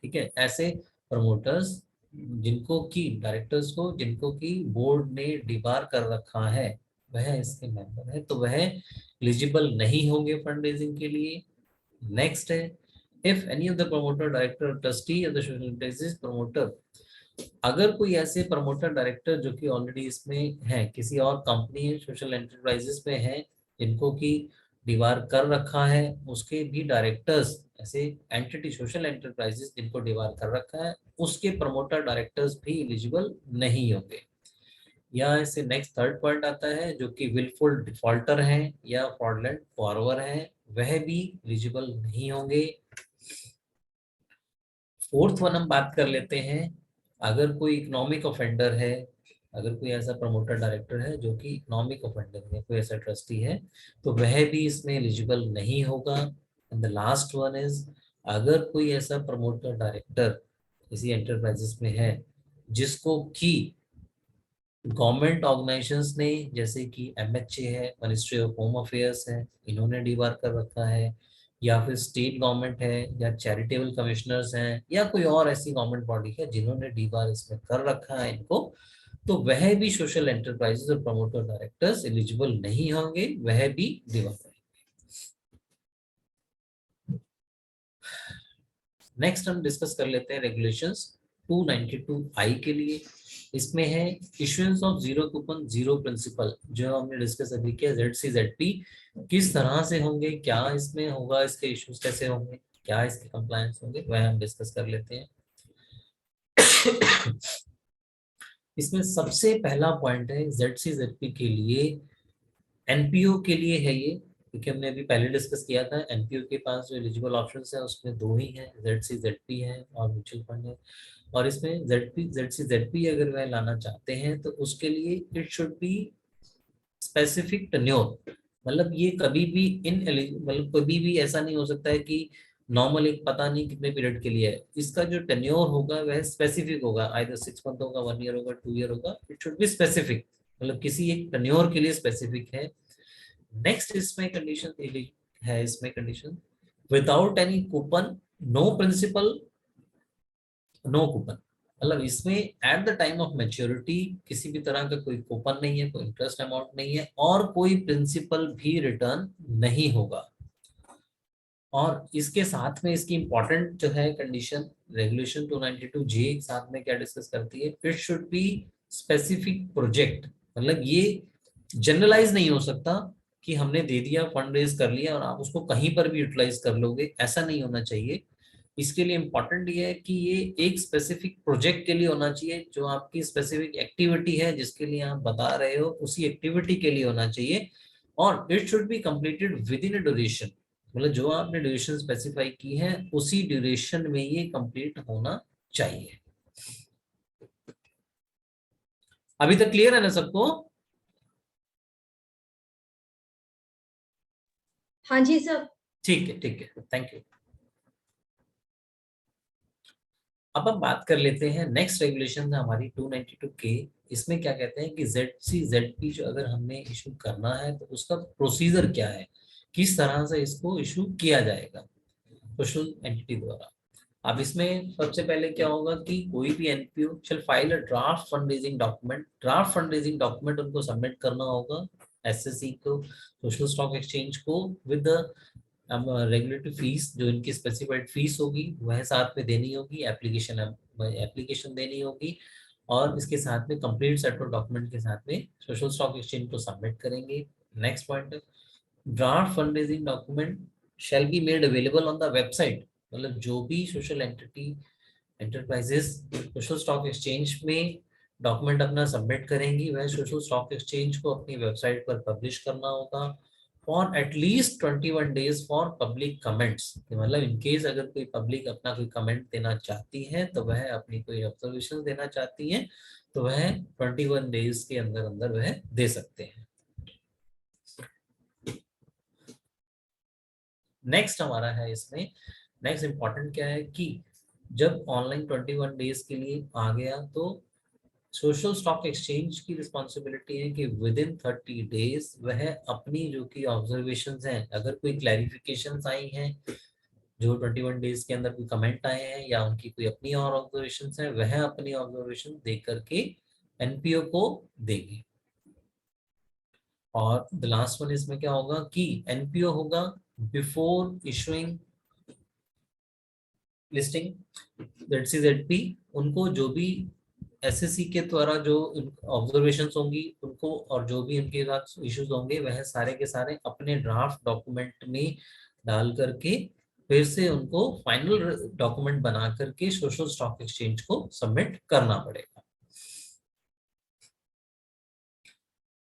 ठीक है, ऐसे प्रमोटर्स जिनको की डायरेक्टर्स को जिनको की बोर्ड ने डिबार कर रखा है वह इसके मेंबर है, तो वह एलिजिबल नहीं होंगे फंड रेजिंग के लिए। नेक्स्ट है if any of the promoter director trustee of the social enterprises promoter, अगर कोई ऐसे प्रमोटर डायरेक्टर जो कि ऑलरेडी इसमें है, किसी और कंपनी सोशल एंटरप्राइजेस में है जिनको की डिबार कर रखा है, उसके भी डायरेक्टर्स ऐसे एंटिटी सोशल एंटरप्राइजेस जिनको डिबार कर रखा है उसके प्रमोटर डायरेक्टर्स भी एलिजिबल नहीं होंगे। या इससे नेक्स्ट थर्ड पॉइंट आता है जो कि विलफुल डिफॉल्टर हैं या फ्रॉडलेंट बॉरोवर हैं, वह भी एलिजिबल नहीं होंगे। फोर्थ वन हम बात कर लेते हैं, अगर कोई इकोनॉमिक ऑफेंडर है, अगर कोई ऐसा प्रमोटर डायरेक्टर है जो कि इकोनॉमिक ऑफेंडर है, कोई ऐसा ट्रस्टी है, तो वह भी इसमें एलिजिबल नहीं होगा। And the last one is अगर कोई ऐसा प्रमोटर डायरेक्टर किसी एंटरप्राइजेस में है जिसको की गवर्नमेंट ऑर्गेनाइजेशंस ने, जैसे कि MHA है, मिनिस्ट्री ऑफ होम अफेयर्स है, इन्होंने डिबार कर रखा है, या फिर स्टेट गवर्नमेंट है या चैरिटेबल कमिश्नर्स हैं या कोई और ऐसी गवर्नमेंट बॉडी है जिन्होंने डिबार इसमें कर रखा है इनको, तो वह भी सोशल एंटरप्राइजेस और प्रमोटर डायरेक्टर्स एलिजिबल नहीं होंगे, वह भी डिबार करेंगे। नेक्स्ट हम डिस्कस कर लेते हैं रेगुलेशंस 292I के लिए। इसमें है issuance of zero coupon zero principal, जो हमने डिस्कस अभी किया ZCZP किस तरह से होंगे, क्या इसमें होगा, इसके इश्यूज कैसे होंगे, क्या इसके कंप्लायंस होंगे, वह हम डिस्कस कर लेते हैं। इसमें सबसे पहला पॉइंट है ZCZP के लिए, NPO के लिए है ये, क्योंकि हमने अभी पहले डिस्कस किया था NPO के पास जो एलिजिबल ऑप्शंस है उसमें दो ही हैं, ZCZP है और म्यूचुअल फंड है। और इसमें ZCZP अगर वह लाना चाहते हैं तो उसके लिए it should be specific tenure, मतलब ये कभी भी मतलब कभी भी ऐसा नहीं हो सकता है कि नॉर्मल एक पता नहीं कितने पीरियड के लिए है, इसका जो टेन्योर होगा वह स्पेसिफिक होगा, आइदर 6 मंथ होगा, 1 ईयर होगा, 2 ईयर होगा, इट शुड बी स्पेसिफिक, मतलब किसी एक टेन्योर के लिए स्पेसिफिक है। नेक्स्ट इसमें कंडीशन है, इसमें condition without any coupon no principal no coupon, मतलब इसमें at the time of maturity किसी भी तरह का कोई कूपन नहीं है, कोई इंटरेस्ट अमाउंट नहीं है और कोई प्रिंसिपल भी रिटर्न नहीं होगा। और इसके साथ में इसकी इंपॉर्टेंट जो है कंडीशन रेगुलेशन 292J साथ में क्या डिस्कस करती है, it should be specific project, मतलब ये जनरलाइज नहीं हो सकता कि हमने दे दिया फंड रेज कर लिया और आप उसको कहीं पर भी यूटिलाइज कर लोगे, ऐसा नहीं होना चाहिए। इसके लिए इम्पोर्टेंट ये है कि ये एक स्पेसिफिक प्रोजेक्ट के लिए होना चाहिए, जो आपकी स्पेसिफिक एक्टिविटी है जिसके लिए आप बता रहे हो उसी एक्टिविटी के लिए होना चाहिए। और it should be completed with in a duration, मतलब जो आपने ड्यूरेशन स्पेसिफाई की है उसी ड्यूरेशन में ये कंप्लीट होना चाहिए। अभी तक क्लियर है ना सबको? हाँ जी सर। ठीक है, थैंक यू। अब हम बात कर लेते हैं नेक्स्ट रेगुलेशन है हमारी 292K। इसमें क्या कहते हैं कि ZCZP जो अगर हमने इशू करना है तो उसका प्रोसीजर क्या है, किस तरह से इसको इशू किया जाएगा। सोशल एंटिटी द्वारा। अब इसमें सबसे पहले क्या होगा कि कोई भी NPO shall file a draft fund raising document. Draft fund raising document उनको सबमिट करना होगा एसएससी को, सोशल स्टॉक एक्सचेंज को, विद रेगुलेटरी फीस, जो इनकी स्पेसिफाइड फीस होगी वह साथ में देनी होगी, एप्लीकेशन देनी होगी, और इसके साथ में कंप्लीट सेट ऑफ डॉक्यूमेंट के साथ में सोशल स्टॉक एक्सचेंज को सबमिट करेंगे। Next point, draft fund raising document shall be made available on the website. मतलब जो भी social entity enterprises social stock exchange में डॉक्यूमेंट अपना सबमिट करेंगी वह सोशल स्टॉक एक्सचेंज को अपनी वेबसाइट पर पब्लिश करना होगा for at least 21 days for public comments. मतलब इनकेस अगर कोई पब्लिक अपना कोई कमेंट देना चाहती है, तो वह अपनी कोई ऑब्जर्वेशन देना चाहती है, तो वह 21 डेज के अंदर अंदर वह दे सकते हैं। नेक्स्ट हमारा है इसमें, नेक्स्ट इंपॉर्टेंट क्या है कि जब ऑनलाइन 21 डेज के लिए आ गया तो सोशल स्टॉक एक्सचेंज की रिस्पॉन्सिबिलिटी है कि विद इन 30 डेज वह अपनी जो कि ऑब्जर्वेशंस हैं, अगर कोई क्लैरिफिकेशंस आई हैं, जो 21 डेज के अंदर कोई कमेंट आए हैं या उनकी कोई अपनी और ऑब्जर्वेशंस हैं, वह अपनी ऑब्जर्वेशन दे करके एनपीओ को देगी। और द लास्ट वन इसमें क्या होगा कि एनपीओ होगा बिफोर इशूइंग लिस्टिंग ZCZP, उनको जो भी एसएससी के द्वारा जो ऑब्जर्वेशंस होंगी उनको और जो भी उनके साथ इश्यूज होंगे वह सारे के सारे अपने ड्राफ्ट डॉक्यूमेंट में डाल करके फिर से उनको फाइनल डॉक्यूमेंट बना करके सोशल स्टॉक एक्सचेंज को सबमिट करना पड़ेगा।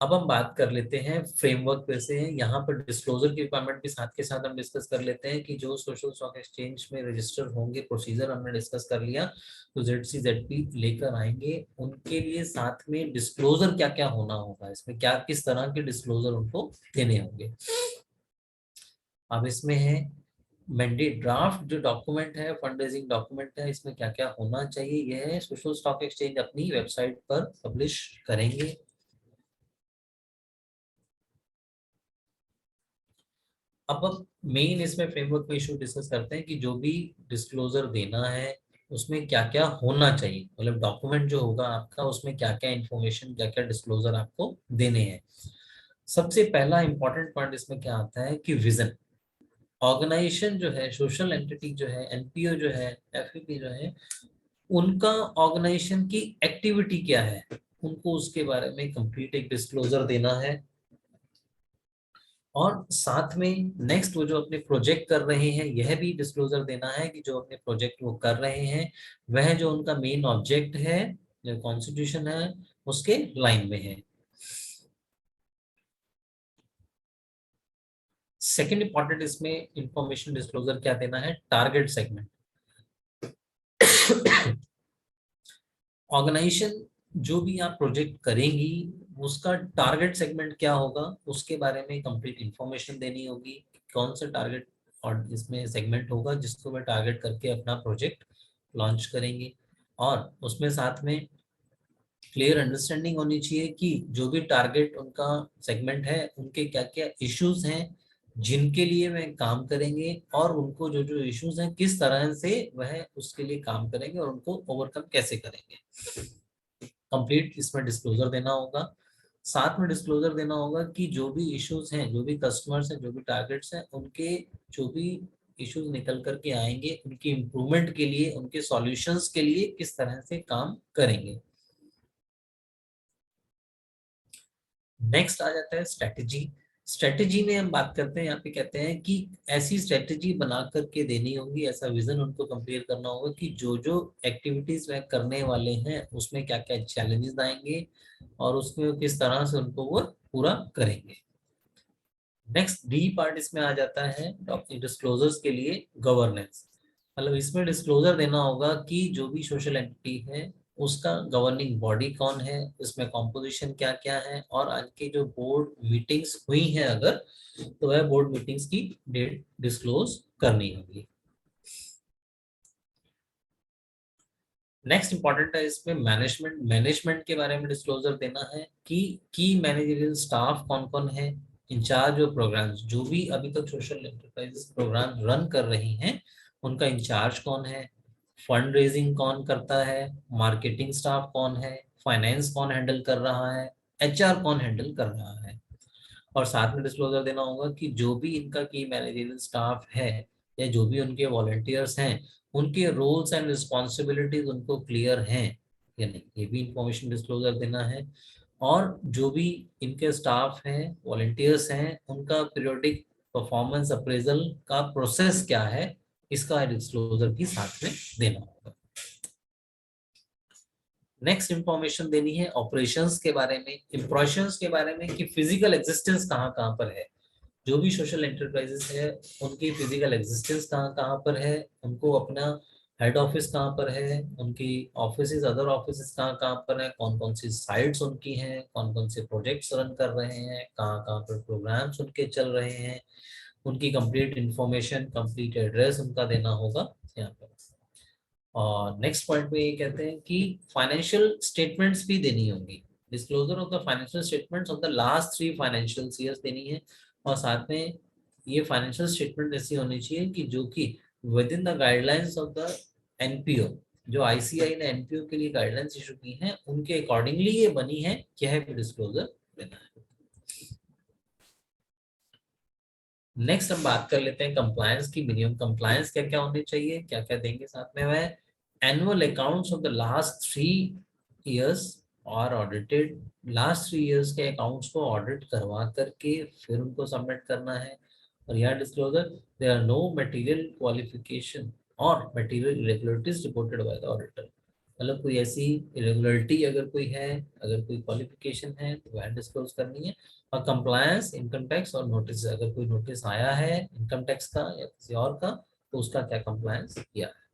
अब हम बात कर लेते हैं फ्रेमवर्क पे से, यहाँ पर डिस्क्लोजर की रिक्वायरमेंट भी साथ के साथ हम डिस्कस कर लेते हैं कि जो सोशल स्टॉक एक्सचेंज में रजिस्टर होंगे, प्रोसीजर हमने डिस्कस कर लिया, तो ZCZP लेकर आएंगे, उनके लिए साथ में डिस्क्लोजर क्या क्या होना होगा, इसमें क्या किस तरह के डिस्क्लोजर उनको देने होंगे। अब इसमें है मैंडेट ड्राफ्ट जो डॉक्यूमेंट है, फंड रेजिंग डॉक्यूमेंट है, इसमें क्या क्या होना चाहिए, यह सोशल स्टॉक एक्सचेंज अपनी वेबसाइट पर पब्लिश करेंगे। अब मेन इसमें फ्रेमवर्क में इशू डिस्कस करते हैं कि जो भी डिस्क्लोजर देना है उसमें क्या क्या होना चाहिए, मतलब डॉक्यूमेंट जो होगा आपका उसमें क्या क्या इंफॉर्मेशन, क्या क्या डिस्क्लोजर आपको देने हैं। सबसे पहला इंपॉर्टेंट पॉइंट इसमें क्या आता है कि विजन। ऑर्गेनाइजेशन जो है, सोशल एंटिटी जो है, एनपीओ जो है, एफईपी जो है, उनका ऑर्गेनाइजेशन की एक्टिविटी क्या है, उनको उसके बारे में कंप्लीट एक डिस्क्लोजर देना है। और साथ में नेक्स्ट वो जो अपने प्रोजेक्ट कर रहे हैं यह भी डिस्क्लोजर देना है कि जो अपने प्रोजेक्ट वो कर रहे हैं वह जो उनका मेन ऑब्जेक्ट है, जो कॉन्स्टिट्यूशन है, उसके लाइन में है। सेकेंड इंपॉर्टेंट इसमें इंफॉर्मेशन डिस्क्लोजर क्या देना है, टारगेट सेगमेंट। ऑर्गेनाइजेशन जो भी आप प्रोजेक्ट करेंगी उसका टारगेट सेगमेंट क्या होगा उसके बारे में कंप्लीट इंफॉर्मेशन देनी होगी, कौन सा टारगेट और इसमें सेगमेंट होगा जिसको वे टारगेट करके अपना प्रोजेक्ट लॉन्च करेंगे। और उसमें साथ में क्लियर अंडरस्टैंडिंग होनी चाहिए कि जो भी टारगेट उनका सेगमेंट है उनके क्या क्या इश्यूज हैं जिनके लिए वह काम करेंगे, और उनको जो जो इश्यूज हैं किस तरह से वह उसके लिए काम करेंगे और उनको ओवरकम कैसे करेंगे। कंप्लीट इसमें डिस्क्लोजर देना होगा। साथ में डिस्क्लोजर देना होगा कि जो भी इश्यूज हैं, जो भी कस्टमर्स हैं, जो भी टारगेट्स हैं, उनके जो भी इश्यूज निकल करके आएंगे उनकी इम्प्रूवमेंट के लिए, उनके सॉल्यूशंस के लिए किस तरह से काम करेंगे। नेक्स्ट आ जाता है स्ट्रेटेजी। स्ट्रेटेजी में हम बात करते हैं, यहाँ पे कहते हैं कि ऐसी स्ट्रेटेजी बना करके देनी होगी, ऐसा विजन उनको कंप्लीट करना होगा कि जो जो एक्टिविटीज वह करने वाले हैं उसमें क्या क्या चैलेंजेस आएंगे और उसमें किस तरह से उनको वो पूरा करेंगे। नेक्स्ट डी पार्ट इसमें आ जाता है डिस्क्लोजर्स के लिए गवर्नेंस। मतलब इसमें डिस्क्लोजर देना होगा कि जो भी सोशल एंटिटी है उसका गवर्निंग बॉडी कौन है, इसमें कॉम्पोजिशन क्या क्या है, और आज की जो बोर्ड मीटिंग्स हुई हैं अगर, तो वह बोर्ड मीटिंग्स की डेट डिस्क्लोज करनी होगी। नेक्स्ट इंपॉर्टेंट है इसमें मैनेजमेंट। मैनेजमेंट के बारे में डिस्क्लोजर देना है कि की मैनेजरियल स्टाफ कौन कौन है, इंचार्ज ऑफ प्रोग्राम्स, जो भी अभी तक सोशल एंटरप्राइजेस प्रोग्राम रन कर रही हैं उनका इंचार्ज कौन है, फंड रेजिंग कौन करता है, मार्केटिंग स्टाफ कौन है, फाइनेंस कौन हैंडल कर रहा है, एचआर कौन हैंडल कर रहा है। और साथ में डिस्क्लोजर देना होगा कि जो भी इनका की मैनेजरियल स्टाफ है या जो भी उनके वॉलंटियर्स हैं उनके रोल्स एंड रिस्पॉन्सिबिलिटीज उनको क्लियर हैं या नहीं, ये भी इंफॉर्मेशन डिस्क्लोजर देना है। और जो भी इनके स्टाफ हैं वॉलंटियर्स हैं उनका पीरियोडिक परफॉर्मेंस अप्रेजल का प्रोसेस क्या है, इसका डिस्क्लोजर भी साथ में देना होगा। नेक्स्ट इंफॉर्मेशन देनी है ऑपरेशंस के बारे में, इंप्रेशंस के बारे में कि फिजिकल एग्जिस्टेंस कहाँ कहाँ पर है, जो भी सोशल एंटरप्राइजेस है उनकी फिजिकल एग्जिस्टेंस कहाँ कहाँ पर है, उनको अपना हेड ऑफिस कहाँ पर है, उनकी ऑफिस अदर ऑफिस कहाँ कहाँ पर है, कौन कौन सी साइट्स उनकी हैं, कौन कौन से प्रोजेक्ट्स रन कर रहे हैं, कहाँ कहाँ पर प्रोग्राम्स उनके चल रहे हैं, उनकी कंप्लीट इंफॉर्मेशन, कंप्लीट एड्रेस उनका देना होगा यहाँ पर। और नेक्स्ट पॉइंट पे ये कहते हैं कि फाइनेंशियल स्टेटमेंट्स भी देनी होंगी, disclosure of the financial statements of the last 3 financial years देनी है। और साथ में ये फाइनेंशियल स्टेटमेंट ऐसी होनी चाहिए कि जो कि with in the guidelines of the NPO, जो आईसीआई ने एनपीओ के लिए गाइडलाइंस इशू की हैं उनके अकॉर्डिंगली ये बनी है, यह भी डिस्क्लोजर देना है। नेक्स्ट हम बात कर लेते हैं कंप्लायंस की, मिनिमम कंप्लायंस क्या क्या होनी चाहिए, क्या क्या देंगे साथ में। वह annual accounts of the last 3 years और ऑडिटेड, लास्ट 3 इयर्स के अकाउंट्स को ऑडिट करवा करके फिर उनको सबमिट करना है। और यहाँ disclosure, there are no material qualification और material irregularities reported by the auditor, मतलब कोई ऐसी इरेगुलरिटी अगर कोई है, अगर कोई क्वालिफिकेशन है तो वह डिस्क्लोज करनी है। और कंप्लायंस इनकम टैक्स और नोटिस, अगर कोई नोटिस आया है इनकम टैक्स का या किसी और का तो उसका क्या कंप्लायंस किया है।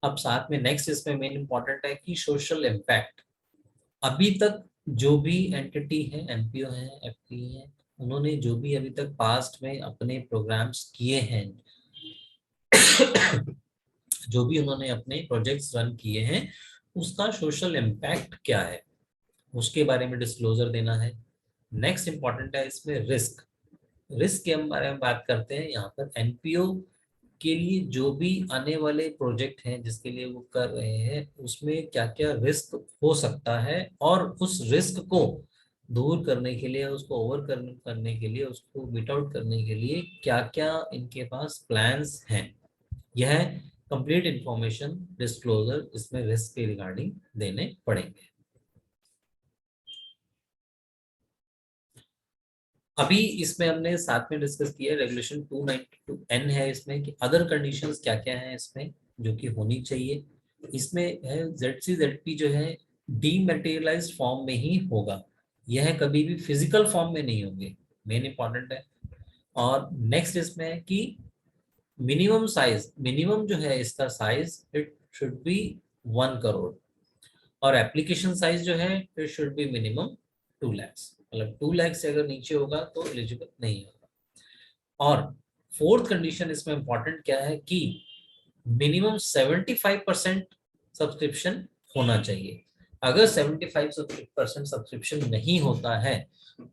अब साथ में नेक्स्ट इसमें मेन इंपॉर्टेंट है कि सोशल इम्पैक्ट, अभी तक जो भी एंटिटी है, एनपीओ है, एफपी है, उन्होंने जो भी अभी तक पास्ट में अपने प्रोग्राम्स किए हैं जो भी उन्होंने अपने प्रोजेक्ट्स रन किए हैं उसका सोशल इम्पैक्ट क्या है, उसके बारे में डिस्क्लोजर देना है। नेक्स्ट इंपॉर्टेंट है इसमें रिस्क, रिस्क के बारे में बात करते हैं। यहाँ पर एनपीओ के लिए जो भी आने वाले प्रोजेक्ट हैं जिसके लिए वो कर रहे हैं उसमें क्या क्या रिस्क हो सकता है, और उस रिस्क को दूर करने के लिए, उसको ओवर करने के लिए, उसको मीट आउट करने के लिए क्या क्या इनके पास प्लान्स हैं, यह कंप्लीट इंफॉर्मेशन डिस्क्लोजर इसमें रिस्क के रिगार्डिंग देने पड़ेंगे। अभी इसमें हमने साथ में डिस्कस किया रेगुलेशन 292N है इसमें कि अदर कंडीशंस क्या क्या हैं इसमें जो कि होनी चाहिए। इसमें है ZCZP जो है डीमटेरियलाइज्ड फॉर्म में ही होगा, यह कभी भी फिजिकल फॉर्म में नहीं होंगे, मेन इंपॉर्टेंट है। और नेक्स्ट इसमें है कि मिनिमम साइज, मिनिमम जो है इसका size it should B 1 crore, और एप्लीकेशन साइज जो है it should B minimum 2 lakh, मतलब 2 लाख से अगर नीचे होगा तो एलिजिबल नहीं होगा। और फोर्थ कंडीशन इसमें इंपॉर्टेंट क्या है कि मिनिमम 75% सब्सक्रिप्शन होना चाहिए। अगर 75% सब्सक्रिप्शन नहीं होता है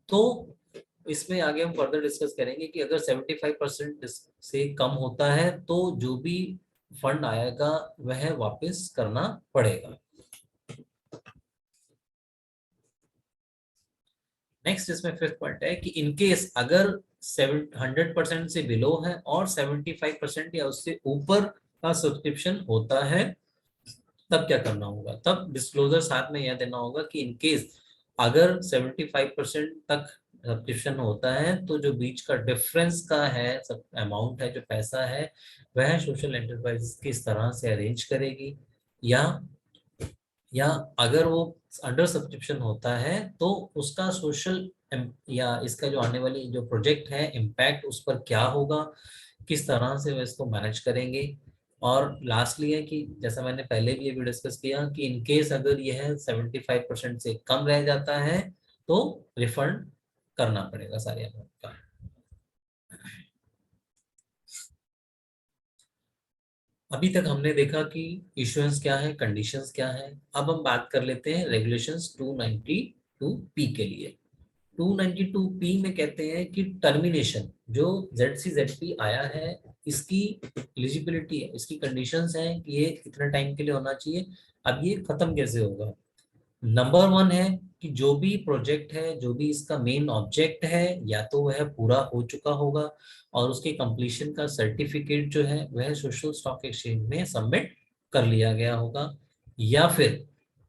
तो इसमें आगे हम फर्दर डिस्कस करेंगे कि अगर 75% से कम होता है तो जो भी फंड आएगा वह वापस करना पड़ेगा। नेक्स्ट इसमें फिफ्थ पॉइंट है कि इनकेस अगर 100% से बिलो है और 75% या उससे ऊपर का सब्सक्रिप्शन होता है तब क्या करना होगा, तब डिस्क्लोजर साथ में यह देना होगा कि इनकेस अगर 75% तक सब्सक्रिप्शन होता है तो जो बीच का डिफरेंस का है सब अमाउंट है, जो पैसा है वह सोशल एंटरप्राइज किस तरह से अरेंज करेगी, या अगर वो अंडर सब्सक्रिप्शन होता है तो उसका सोशल या इसका जो आने वाली जो प्रोजेक्ट है इम्पैक्ट उस पर क्या होगा, किस तरह से वो इसको मैनेज करेंगे। और लास्टली है कि जैसा मैंने पहले भी अभी डिस्कस किया कि इनकेस अगर यह 75% से कम रह जाता है तो रिफंड करना पड़ेगा सारे अमाउंट का। अभी तक हमने देखा कि इश्यूएंस क्या है, कंडीशंस क्या है। अब हम बात कर लेते हैं रेगुलेशंस 292 पी के लिए। 292 पी में कहते हैं कि टर्मिनेशन जो ZCZP आया है, इसकी एलिजिबिलिटी है, इसकी कंडीशंस हैं कि ये इतने टाइम के लिए होना चाहिए। अब ये खत्म कैसे होगा? नंबर वन है कि जो भी प्रोजेक्ट है, जो भी इसका मेन ऑब्जेक्ट है, या तो वह पूरा हो चुका होगा और उसके कंप्लीशन का सर्टिफिकेट जो है वह सोशल स्टॉक एक्सचेंज में सबमिट कर लिया गया होगा, या फिर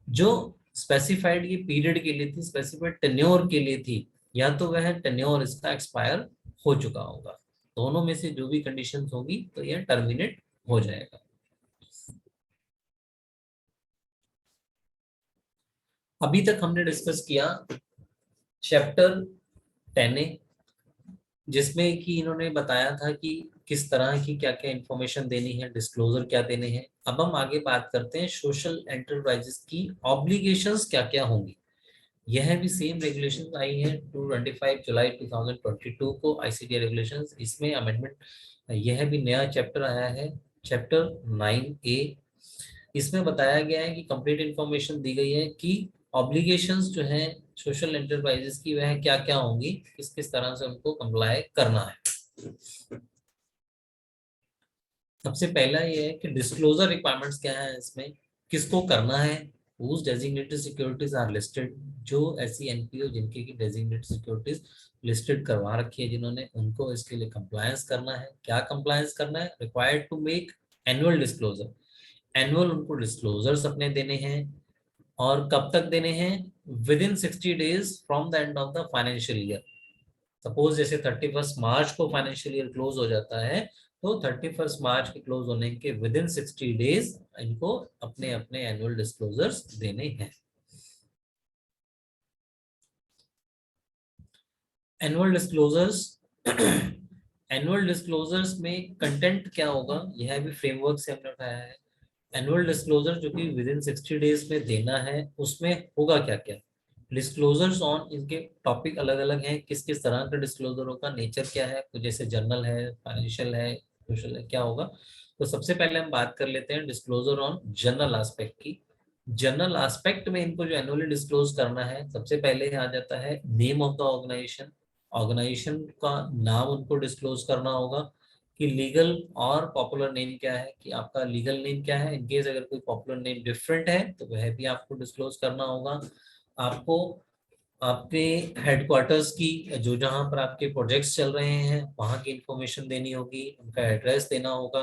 जो स्पेसिफाइड ये पीरियड के लिए थी, स्पेसिफाइड टेन्योर के लिए थी, या तो वह टेन्योर इसका एक्सपायर हो चुका होगा। दोनों में से जो भी कंडीशंस होगी तो यह टर्मिनेट हो जाएगा। अभी तक हमने डिस्कस किया चैप्टर 10A, जिसमें कि इन्होंने बताया था कि किस तरह की क्या क्या इंफॉर्मेशन देनी है, डिस्क्लोजर क्या देने हैं। अब हम आगे बात करते हैं सोशल एंटरप्राइजेस की ऑब्लिगेशंस क्या क्या होंगी। यह भी सेम रेगुलेशन आई है 25 जुलाई 2022 को, आईसीटी रेगुलेशंस। इसमें अमेंडमेंट, यह भी नया चैप्टर आया है, चैप्टर 9A। इसमें बताया गया है कि कंप्लीट इंफॉर्मेशन दी गई है कि ऑब्लिगेशंस जो है सोशल एंटरप्राइजेस की वह क्या क्या होंगी, किस किस तरह से उनको कंप्लाई करना है। सबसे पहला ये है कि डिस्क्लोजर रिक्वायरमेंट्स क्या है, इसमें किसको करना है। whose designated securities are listed, जो ऐसी एनपीओ जिनके की डेजिग्नेटेड सिक्योरिटीज लिस्टेड करवा रखी है जिन्होंने, उनको इसके लिए कंप्लायंस करना है। क्या कंप्लायंस करना है? Required to make annual disclosure, annual उनको डिस्क्लोजर्स अपने देने हैं। और कब तक देने हैं? Within 60 days from the end of the financial year. Suppose जैसे 31 मार्च को फाइनेंशियल ईयर क्लोज हो जाता है, तो 31 मार्च के क्लोज होने के विद इन 60 days इनको अपने अपने एनुअल डिस्क्लोजर्स देने हैं। एनुअल डिस्क्लोजर्स एनुअल डिस्क्लोजर्स में कंटेंट क्या होगा, यह भी फ्रेमवर्क से हमने उठाया है। एनुअल डिस्क्लोजर जो कि विद इन 60 days में देना है, उसमें होगा क्या क्या। डिस्क्लोजर्स ऑन, इनके टॉपिक अलग अलग हैं, किस किस तरह का डिस्क्लोजर होगा, नेचर क्या है, तो जैसे जर्नल है, फाइनेंशियल है, सोशल है, क्या होगा। तो सबसे पहले हम बात कर लेते हैं डिस्क्लोजर ऑन जनरल एस्पेक्ट की। जनरल एस्पेक्ट में इनको जो एनुअली डिस्क्लोज करना है, सबसे पहले आ जाता है name of the organization. Organization का नाम उनको डिस्क्लोज करना होगा कि लीगल और पॉपुलर नेम क्या है, कि आपका लीगल नेम क्या है। इनकेस अगर कोई पॉपुलर नेम डिफरेंट है तो वह भी आपको डिस्क्लोज करना होगा। आपको आपके हेडक्वार्टर्स की, जो जहाँ पर आपके प्रोजेक्ट्स चल रहे हैं वहाँ की इंफॉर्मेशन देनी होगी, उनका एड्रेस देना होगा।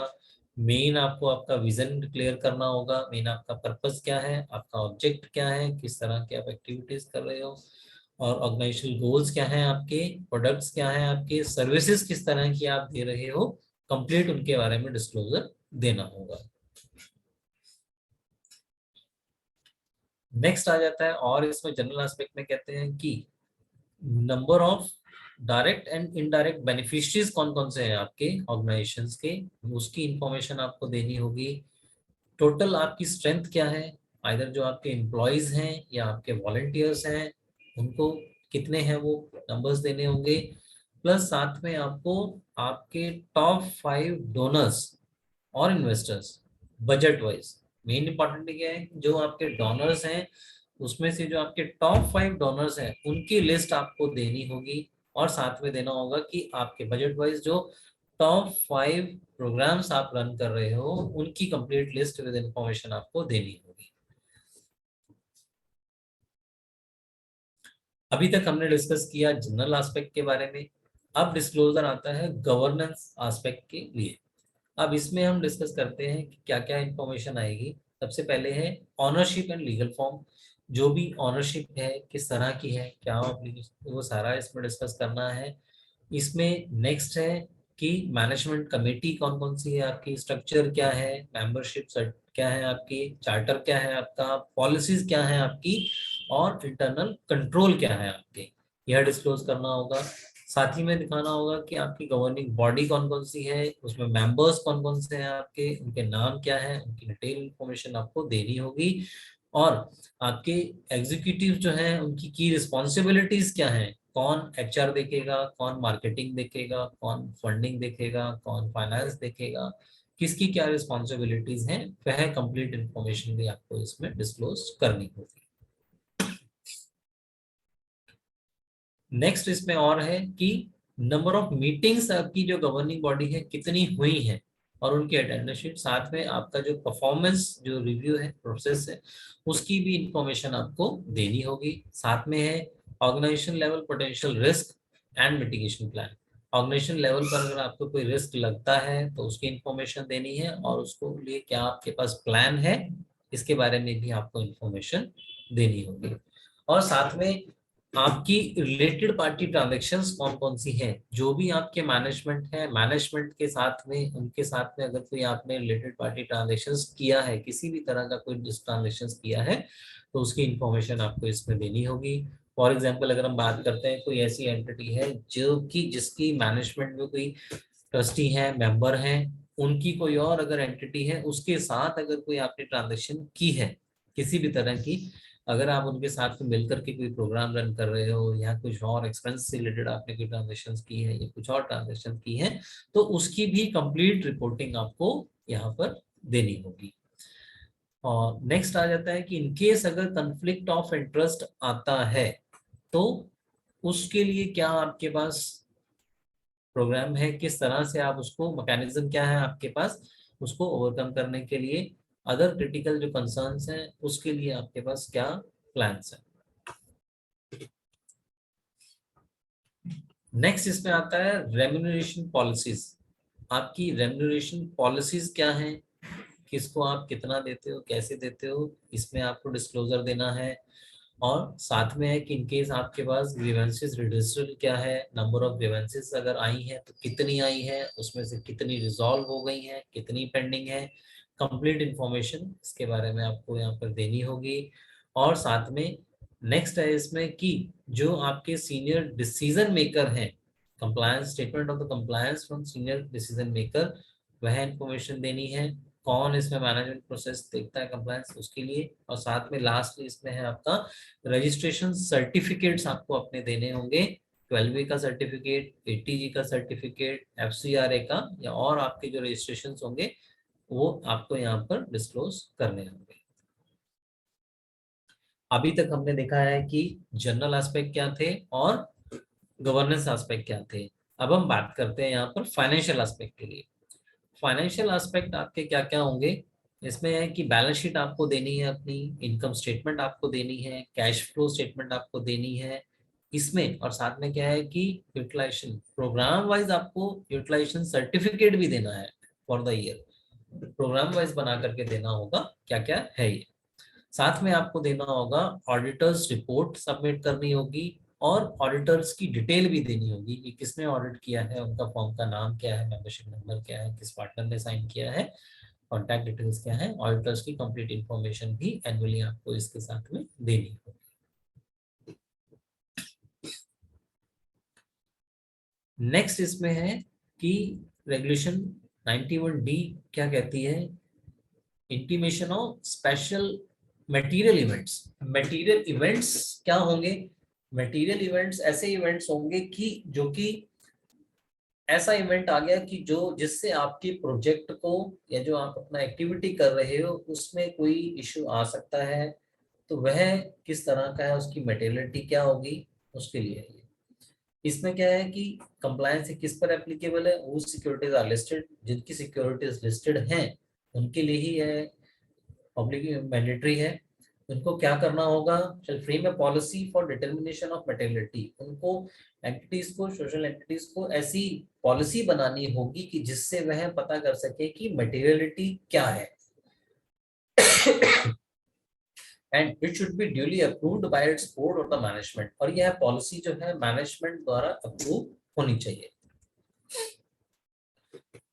मेन आपको आपका विजन क्लियर करना होगा, मेन आपका पर्पस क्या है, आपका ऑब्जेक्ट क्या है, किस तरह की आप एक्टिविटीज कर रहे हो, और ऑर्गेनाइजेशनल गोल्स क्या हैं आपके, प्रोडक्ट्स क्या हैं आपके, सर्विसेज किस तरह की आप दे रहे हो, कंप्लीट उनके बारे में डिस्क्लोजर देना होगा। नेक्स्ट आ जाता है, और इसमें जनरल एस्पेक्ट में कहते हैं कि number of direct and indirect beneficiaries कौन कौन से हैं आपके ऑर्गेनाइजेशंस के, उसकी इंफॉर्मेशन आपको देनी होगी। टोटल आपकी स्ट्रेंथ क्या है, आइदर जो आपके एम्प्लॉयज हैं या आपके वॉलंटियर्स हैं, उनको कितने हैं वो नंबर्स देने होंगे। प्लस साथ में आपको आपके टॉप 5 डोनर्स और investors budget wise. Main important क्या है, जो आपके डोनर्स हैं उसमें से जो आपके टॉप 5 डोनर्स हैं उनकी लिस्ट आपको देनी होगी, और साथ में देना होगा कि आपके बजट वाइज जो टॉप 5 प्रोग्राम्स आप रन कर रहे हो उनकी कंप्लीट लिस्ट विद इंफॉर्मेशन आपको देनी होगी। अभी तक हमने डिस्कस किया जनरल एस्पेक्ट के बारे में। अब डिस्क्लोजर आता है गवर्नेंस एस्पेक्ट के लिए। अब इसमें हम डिस्कस करते हैं कि क्या क्या इंफॉर्मेशन आएगी। सबसे पहले है ऑनरशिप एंड लीगल फॉर्म। जो भी ऑनरशिप है किस तरह की है, क्या obligation, वो सारा इसमें डिस्कस करना है। इसमें नेक्स्ट है कि मैनेजमेंट कमेटी कौन कौन सी है आपकी, स्ट्रक्चर क्या है, मेंबरशिप क्या है आपकी, चार्टर क्या है आपका, पॉलिसीज क्या है आपकी, और इंटरनल कंट्रोल क्या है आपके, यह डिस्क्लोज करना होगा। साथ ही में दिखाना होगा कि आपकी गवर्निंग बॉडी कौन कौन सी है, उसमें मेंबर्स कौन कौन से हैं आपके, उनके नाम क्या है, उनकी डिटेल इंफॉर्मेशन आपको देनी होगी। और आपके एग्जीक्यूटिव जो हैं उनकी की रिस्पॉन्सिबिलिटीज क्या हैं, कौन एचआर देखेगा, कौन मार्केटिंग देखेगा, कौन फंडिंग देखेगा, कौन फाइनेंस देखेगा, किसकी क्या रिस्पॉन्सिबिलिटीज हैं, वह कंप्लीट इंफॉर्मेशन भी आपको इसमें डिस्क्लोज करनी होगी। नेक्स्ट इसमें और है कि नंबर ऑफ मीटिंग्स आपकी जो गवर्निंग बॉडी है कितनी हुई है और उनकी अटेंडेंस शीट, साथ में आपका जो परफॉर्मेंस जो रिव्यू है प्रोसेस है उसकी भी इंफॉर्मेशन आपको देनी होगी। साथ में है organization level potential risk and mitigation plan. Organization level पर अगर आपको कोई रिस्क लगता है तो उसकी इंफॉर्मेशन देनी है और उसको लिए क्या आपके पास प्लान है, इसके बारे में भी आपको इंफॉर्मेशन देनी होगी। और साथ में आपकी रिलेटेड पार्टी ट्रांजैक्शंस कौन कौन सी हैं, जो भी आपके मैनेजमेंट है, मैनेजमेंट के साथ में उनके साथ में अगर कोई आपने रिलेटेड पार्टी ट्रांजैक्शंस किया है, किसी भी तरह का कोई ट्रांजैक्शंस किया है तो उसकी इंफॉर्मेशन आपको इसमें देनी होगी। फॉर एग्जांपल अगर हम बात करते हैं कोई ऐसी एंटिटी है जो कि जिसकी मैनेजमेंट में कोई ट्रस्टी है, मेंबर हैं, उनकी कोई और अगर एंटिटी है उसके साथ अगर कोई आपने ट्रांजैक्शन की है किसी भी तरह की, अगर आप उनके साथ में मिलकर के कोई प्रोग्राम रन कर रहे हो या कुछ और एक्सपेंस से रिलेटेड आपने कोई ट्रांजेक्शन की है या कुछ और ट्रांजेक्शन की है तो उसकी भी कंप्लीट रिपोर्टिंग आपको यहाँ पर देनी होगी। और नेक्स्ट आ जाता है कि इनकेस अगर कंफ्लिक्ट ऑफ इंटरेस्ट आता है तो उसके लिए क्या आपके पास प्रोग्राम है, किस तरह से आप उसको, मैकेनिज्म क्या है आपके पास उसको ओवरकम करने के लिए, अदर क्रिटिकल जो कंसर्न्स हैं उसके लिए आपके पास क्या प्लान्स हैं। नेक्स्ट इसमें आता है रेम्यूनरेशन पॉलिसीज। आपकी रेम्यूनरेशन पॉलिसीज क्या हैं, किसको आप कितना देते हो, कैसे देते हो, इसमें आपको डिस्क्लोजर देना है। और साथ में है कि इनकेस आपके पास ग्रीवेंसेस रजिस्टर क्या है, नंबर ऑफ ग्रीवेंसेस अगर आई हैं तो कितनी आई है, उसमें से कितनी रिजॉल्व हो गई हैं, कितनी पेंडिंग है, कंप्लीट इंफॉर्मेशन इसके बारे में आपको यहाँ पर देनी होगी। और साथ में नेक्स्ट है इसमें कि जो आपके सीनियर डिसीजन मेकर हैं, compliance statement of the compliance from senior decision maker, वह इंफॉर्मेशन देनी है। कौन इसमें मैनेजमेंट प्रोसेस देखता है कंप्लायंस उसके लिए। और साथ में लास्ट इसमें है आपका रजिस्ट्रेशन सर्टिफिकेट्स आपको अपने देने होंगे, 12A का सर्टिफिकेट, ATG का सर्टिफिकेट, FCRA का, या और आपके जो रजिस्ट्रेशन होंगे वो आपको यहाँ पर डिस्क्लोज करने होंगे। अभी तक हमने देखा है कि जनरल एस्पेक्ट क्या थे और गवर्नेंस एस्पेक्ट क्या थे। अब हम बात करते हैं यहाँ पर फाइनेंशियल एस्पेक्ट के लिए। फाइनेंशियल एस्पेक्ट आपके क्या क्या होंगे, इसमें है कि बैलेंस शीट आपको देनी है, अपनी इनकम स्टेटमेंट आपको देनी है, कैश फ्लो स्टेटमेंट आपको देनी है इसमें। और साथ में क्या है कि यूटिलाइजेशन प्रोग्राम वाइज आपको यूटिलाइजेशन सर्टिफिकेट भी देना है for the year, program wise बना करके देना होगा क्या क्या है ये। साथ में आपको देना होगा ऑडिटर्स रिपोर्ट सबमिट करनी होगी और ऑडिटर्स की डिटेल भी देनी होगी कि किसने ऑडिट किया है, उनका फॉर्म का नाम क्या है, मेंबरशिप नंबर क्या है, किस पार्टनर ने साइन किया है, कॉन्टैक्ट डिटेल्स क्या है, ऑडिटर्स की कंप्लीट इंफॉर्मेशन भी एनुअली आपको इसके साथ में देनी होगी। नेक्स्ट इसमें है कि रेगुलेशन 91D क्या कहती है, intimation of special material events. Material events क्या होंगे, मटेरियल इवेंट्स ऐसे इवेंट्स होंगे कि जो कि ऐसा इवेंट आ गया कि जो जिससे आपके प्रोजेक्ट को या जो आप अपना एक्टिविटी कर रहे हो उसमें कोई इश्यू आ सकता है, तो वह किस तरह का है, उसकी मटेरियलिटी क्या होगी उसके लिए है। इसमें क्या है कि कंप्लायंस किस पर एप्लीकेबल है, वो सिक्योरिटीज आर लिस्टेड, जिनकी सिक्योरिटीज लिस्टेड हैं उनके लिए ही है, पब्लिक मैंडेटरी है। उनको क्या करना होगा, shall frame a policy for determination of materiality. उनको एंटिटीज को, सोशल एंटिटीज को ऐसी पॉलिसी बनानी होगी कि जिससे वह पता कर सके कि मटेरियलिटी क्या है and it should B duly approved by it's board और द मैनेजमेंट। और यह पॉलिसी जो है मैनेजमेंट द्वारा अप्रूव होनी चाहिए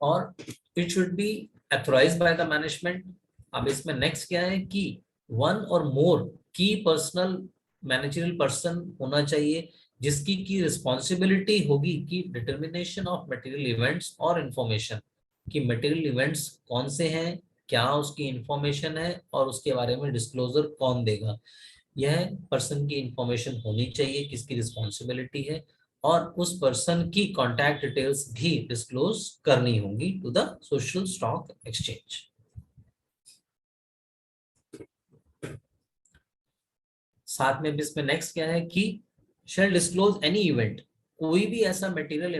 और it should B authorised by the management. अब इसमें नेक्स्ट क्या है कि वन और मोर की पर्सनल मैनेजरियल पर्सन होना चाहिए जिसकी की रिस्पॉन्सिबिलिटी होगी कि डिटर्मिनेशन ऑफ मटेरियल इवेंट्स और इंफॉर्मेशन, कि मटेरियल इवेंट्स कौन से हैं, क्या उसकी इंफॉर्मेशन है और उसके बारे में डिस्क्लोजर कौन देगा, यह पर्सन की इंफॉर्मेशन होनी चाहिए, किसकी रिस्पॉन्सिबिलिटी है। और उस पर्सन की कॉन्टैक्ट डिटेल्स भी डिस्क्लोज करनी होंगी to the social stock exchange. साथ में भी इसमें नेक्स्ट क्या है कि शैल डिस्क्लोज एनी इवेंट, कोई भी ऐसा मटेरियल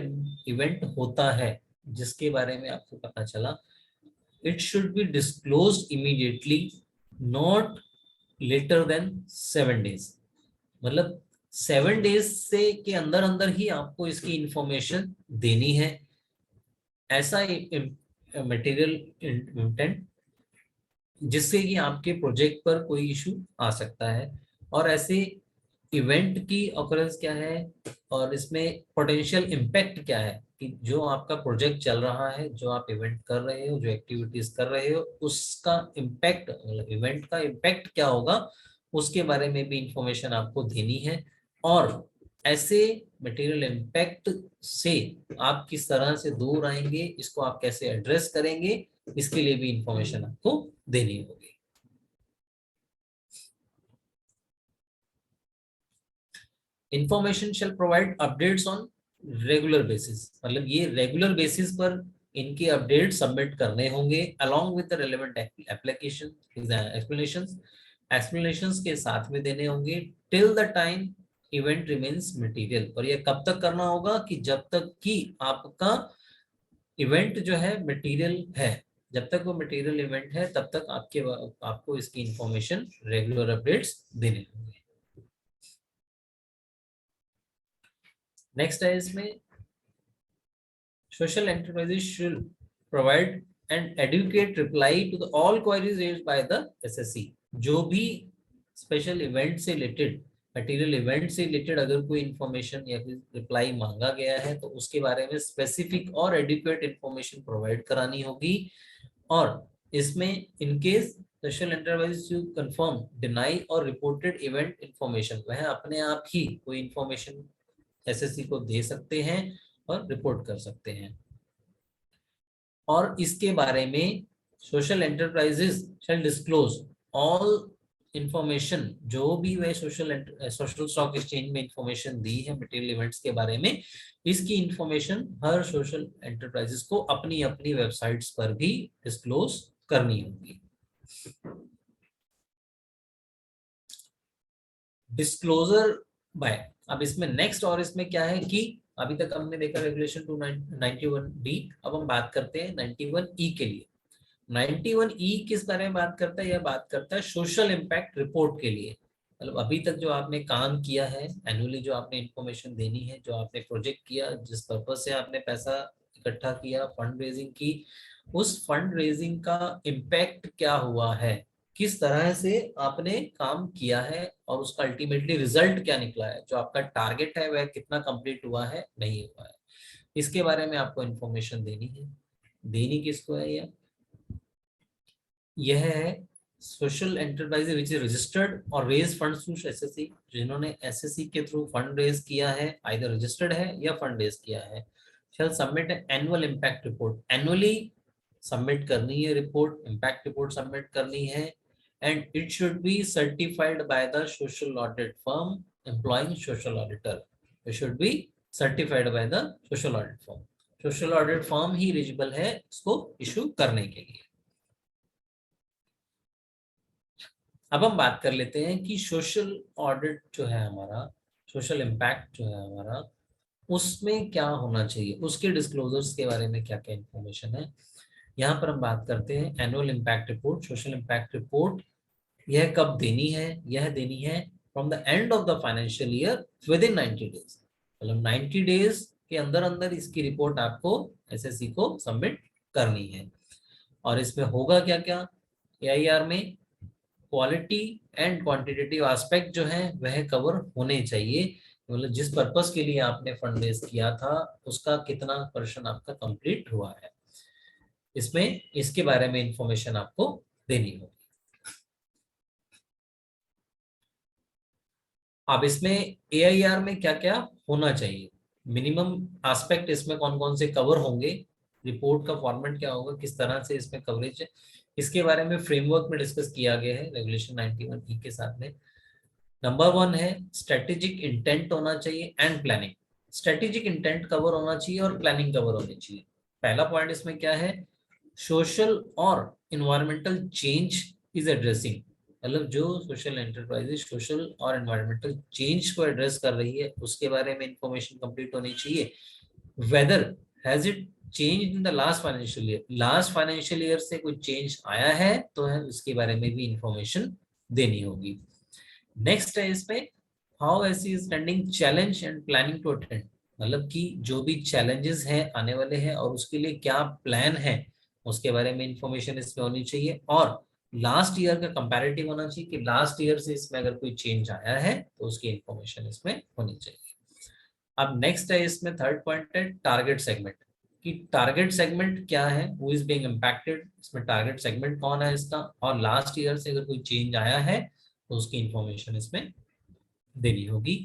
इवेंट होता है जिसके बारे में आपको पता चला, it should be disclosed immediately, not later than 7 days। मतलब 7 days से के अंदर अंदर ही आपको इसकी इंफॉर्मेशन देनी है। ऐसा मटेरियल इंटेंट जिससे कि आपके प्रोजेक्ट पर कोई इशू आ सकता है, और ऐसे इवेंट की ऑकरेंस क्या है और इसमें पोटेंशियल इम्पैक्ट क्या है कि जो आपका प्रोजेक्ट चल रहा है, जो आप इवेंट कर रहे हो, जो एक्टिविटीज कर रहे हो, उसका इम्पैक्ट, मतलब इवेंट का इम्पैक्ट क्या होगा, उसके बारे में भी इंफॉर्मेशन आपको देनी है। और ऐसे मटेरियल इम्पैक्ट से आप किस तरह से दूर आएंगे, इसको आप कैसे एड्रेस करेंगे, इसके लिए भी इंफॉर्मेशन आपको देनी होगी। Information shell provide updates on regular basis, मतलब ये रेगुलर बेसिस पर इनके अपडेट सबमिट करने होंगे along with the relevant application explanations के साथ में देने होंगे till the time event remains material. और ये कब तक करना होगा कि जब तक कि आपका इवेंट जो है मटेरियल है, जब तक वो मटेरियल इवेंट है तब तक आपको इसकी इंफॉर्मेशन रेगुलर अपडेट्स देने होंगे। नेक्स्ट है इसमें social enterprises should provide and adequate reply to the all queries raised by the SSC. जो भी स्पेशल इवेंट से रिलेटेड, मटेरियल इवेंट से रिलेटेड अगर कोई इंफॉर्मेशन या फिर रिप्लाई मांगा गया है तो उसके बारे में स्पेसिफिक और एडुकेट इंफॉर्मेशन प्रोवाइड करानी होगी। और इसमें in case social enterprise to confirm, deny or reported event information, वह अपने आप ही कोई इंफॉर्मेशन एसएससी को दे सकते हैं और रिपोर्ट कर सकते हैं। और इसके बारे में सोशल एंटरप्राइजेस शैल डिस्क्लोज ऑल इंफॉर्मेशन, जो भी वह सोशल स्टॉक एक्सचेंज में इंफॉर्मेशन दी है मटेरियल इवेंट्स के बारे में, इसकी इंफॉर्मेशन हर सोशल एंटरप्राइजेस को अपनी अपनी वेबसाइट्स पर भी डिस्क्लोज करनी होगी। डिस्क्लोजर बाय, अब इसमें नेक्स्ट और इसमें क्या है कि अभी तक हमने देखा रेगुलेशन 291D, अब हम बात करते हैं 91E के लिए। 91E किस बारे में बात करता है? यह बात करता है सोशल इम्पैक्ट रिपोर्ट के लिए। मतलब अभी तक जो आपने काम किया है, एनुअली जो आपने इंफॉर्मेशन देनी है, जो आपने प्रोजेक्ट किया, जिस पर्पज से आपने पैसा इकट्ठा किया, फंड रेजिंग की, उस फंड रेजिंग का इम्पैक्ट क्या हुआ है, किस तरह से आपने काम किया है और उसका अल्टीमेटली रिजल्ट क्या निकला है, जो आपका टारगेट है वह कितना कंप्लीट हुआ है, नहीं हुआ है, इसके बारे में आपको इंफॉर्मेशन देनी है। देनी किसको है? यह है social enterprise which is registered और रेज फंड्स थ्रू एसएससी, जिन्होंने एसएससी के थ्रू फंड रेज किया है, आइदर रजिस्टर्ड है या फंड रेज किया है, shall submit annual impact report. Annually submit करनी है रिपोर्ट, इम्पैक्ट रिपोर्ट सबमिट करनी है, and it should be certified by the social audit firm employing social auditor. It should be certified by the social audit firm. Social audit firm he eligible है इसको issue करने के लिए। अब हम बात कर लेते हैं कि सोशल ऑडिट जो है हमारा, सोशल इम्पैक्ट जो है हमारा, उसमें क्या होना चाहिए, उसके डिस्क्लोजर्स के बारे में क्या क्या इंफॉर्मेशन है। यहाँ पर हम बात करते हैं annual impact report. Social impact report यह कब देनी है? यह देनी है from the end of the financial year with in 90 days। मतलब 90 days के अंदर अंदर इसकी रिपोर्ट आपको एसएससी को सबमिट करनी है। और इसमें होगा क्या क्या? एआईआर में क्वालिटी एंड क्वांटिटेटिव एस्पेक्ट जो है वह कवर होने चाहिए। मतलब जिस पर्पस के लिए आपने फंड रेज किया था उसका कितना % आपका कंप्लीट हुआ है, इसमें इसके बारे में इंफॉर्मेशन आपको देनी होगी। अब इसमें एआईआर में क्या क्या होना चाहिए, मिनिमम एस्पेक्ट इसमें कौन कौन से कवर होंगे, रिपोर्ट का फॉर्मेट क्या होगा, किस तरह से इसमें कवरेज है, इसके बारे में फ्रेमवर्क में डिस्कस किया गया है रेगुलेशन 91E के साथ में। नंबर 1 है स्ट्रेटेजिक इंटेंट होना चाहिए and planning. Strategic intent cover होना चाहिए और प्लानिंग कवर होनी चाहिए। पहला पॉइंट इसमें क्या है, सोशल और इन्वायरमेंटल चेंज इज एड्रेसिंग, मतलब जो सोशल एंटरप्राइजेज सोशल और एनवायरमेंटल चेंज को एड्रेस कर रही है उसके बारे में इंफॉर्मेशन कंप्लीट होनी चाहिए। Whether has it change in the last financial year, last financial year से कोई चेंज आया है तो है उसके बारे में भी इंफॉर्मेशन देनी होगी। नेक्स्ट है इसमें how as is standing challenge and planning to attend, मतलब कि जो भी चैलेंजेस हैं आने वाले हैं और उसके लिए क्या प्लान है उसके बारे में इंफॉर्मेशन इसमें होनी चाहिए। और लास्ट ईयर का कंपैरेटिव होना चाहिए कि लास्ट ईयर से इसमें अगर कोई चेंज आया है तो उसकी इंफॉर्मेशन इसमें होनी चाहिए। अब नेक्स्ट है इसमें थर्ड पॉइंट है टारगेट सेगमेंट, कि टारगेट सेगमेंट क्या है, हु इज बीइंग इम्पैक्टेड, इसमें टारगेट सेगमेंट कौन है इसका, और लास्ट ईयर से अगर कोई चेंज आया है तो उसकी इंफॉर्मेशन इसमें देनी होगी।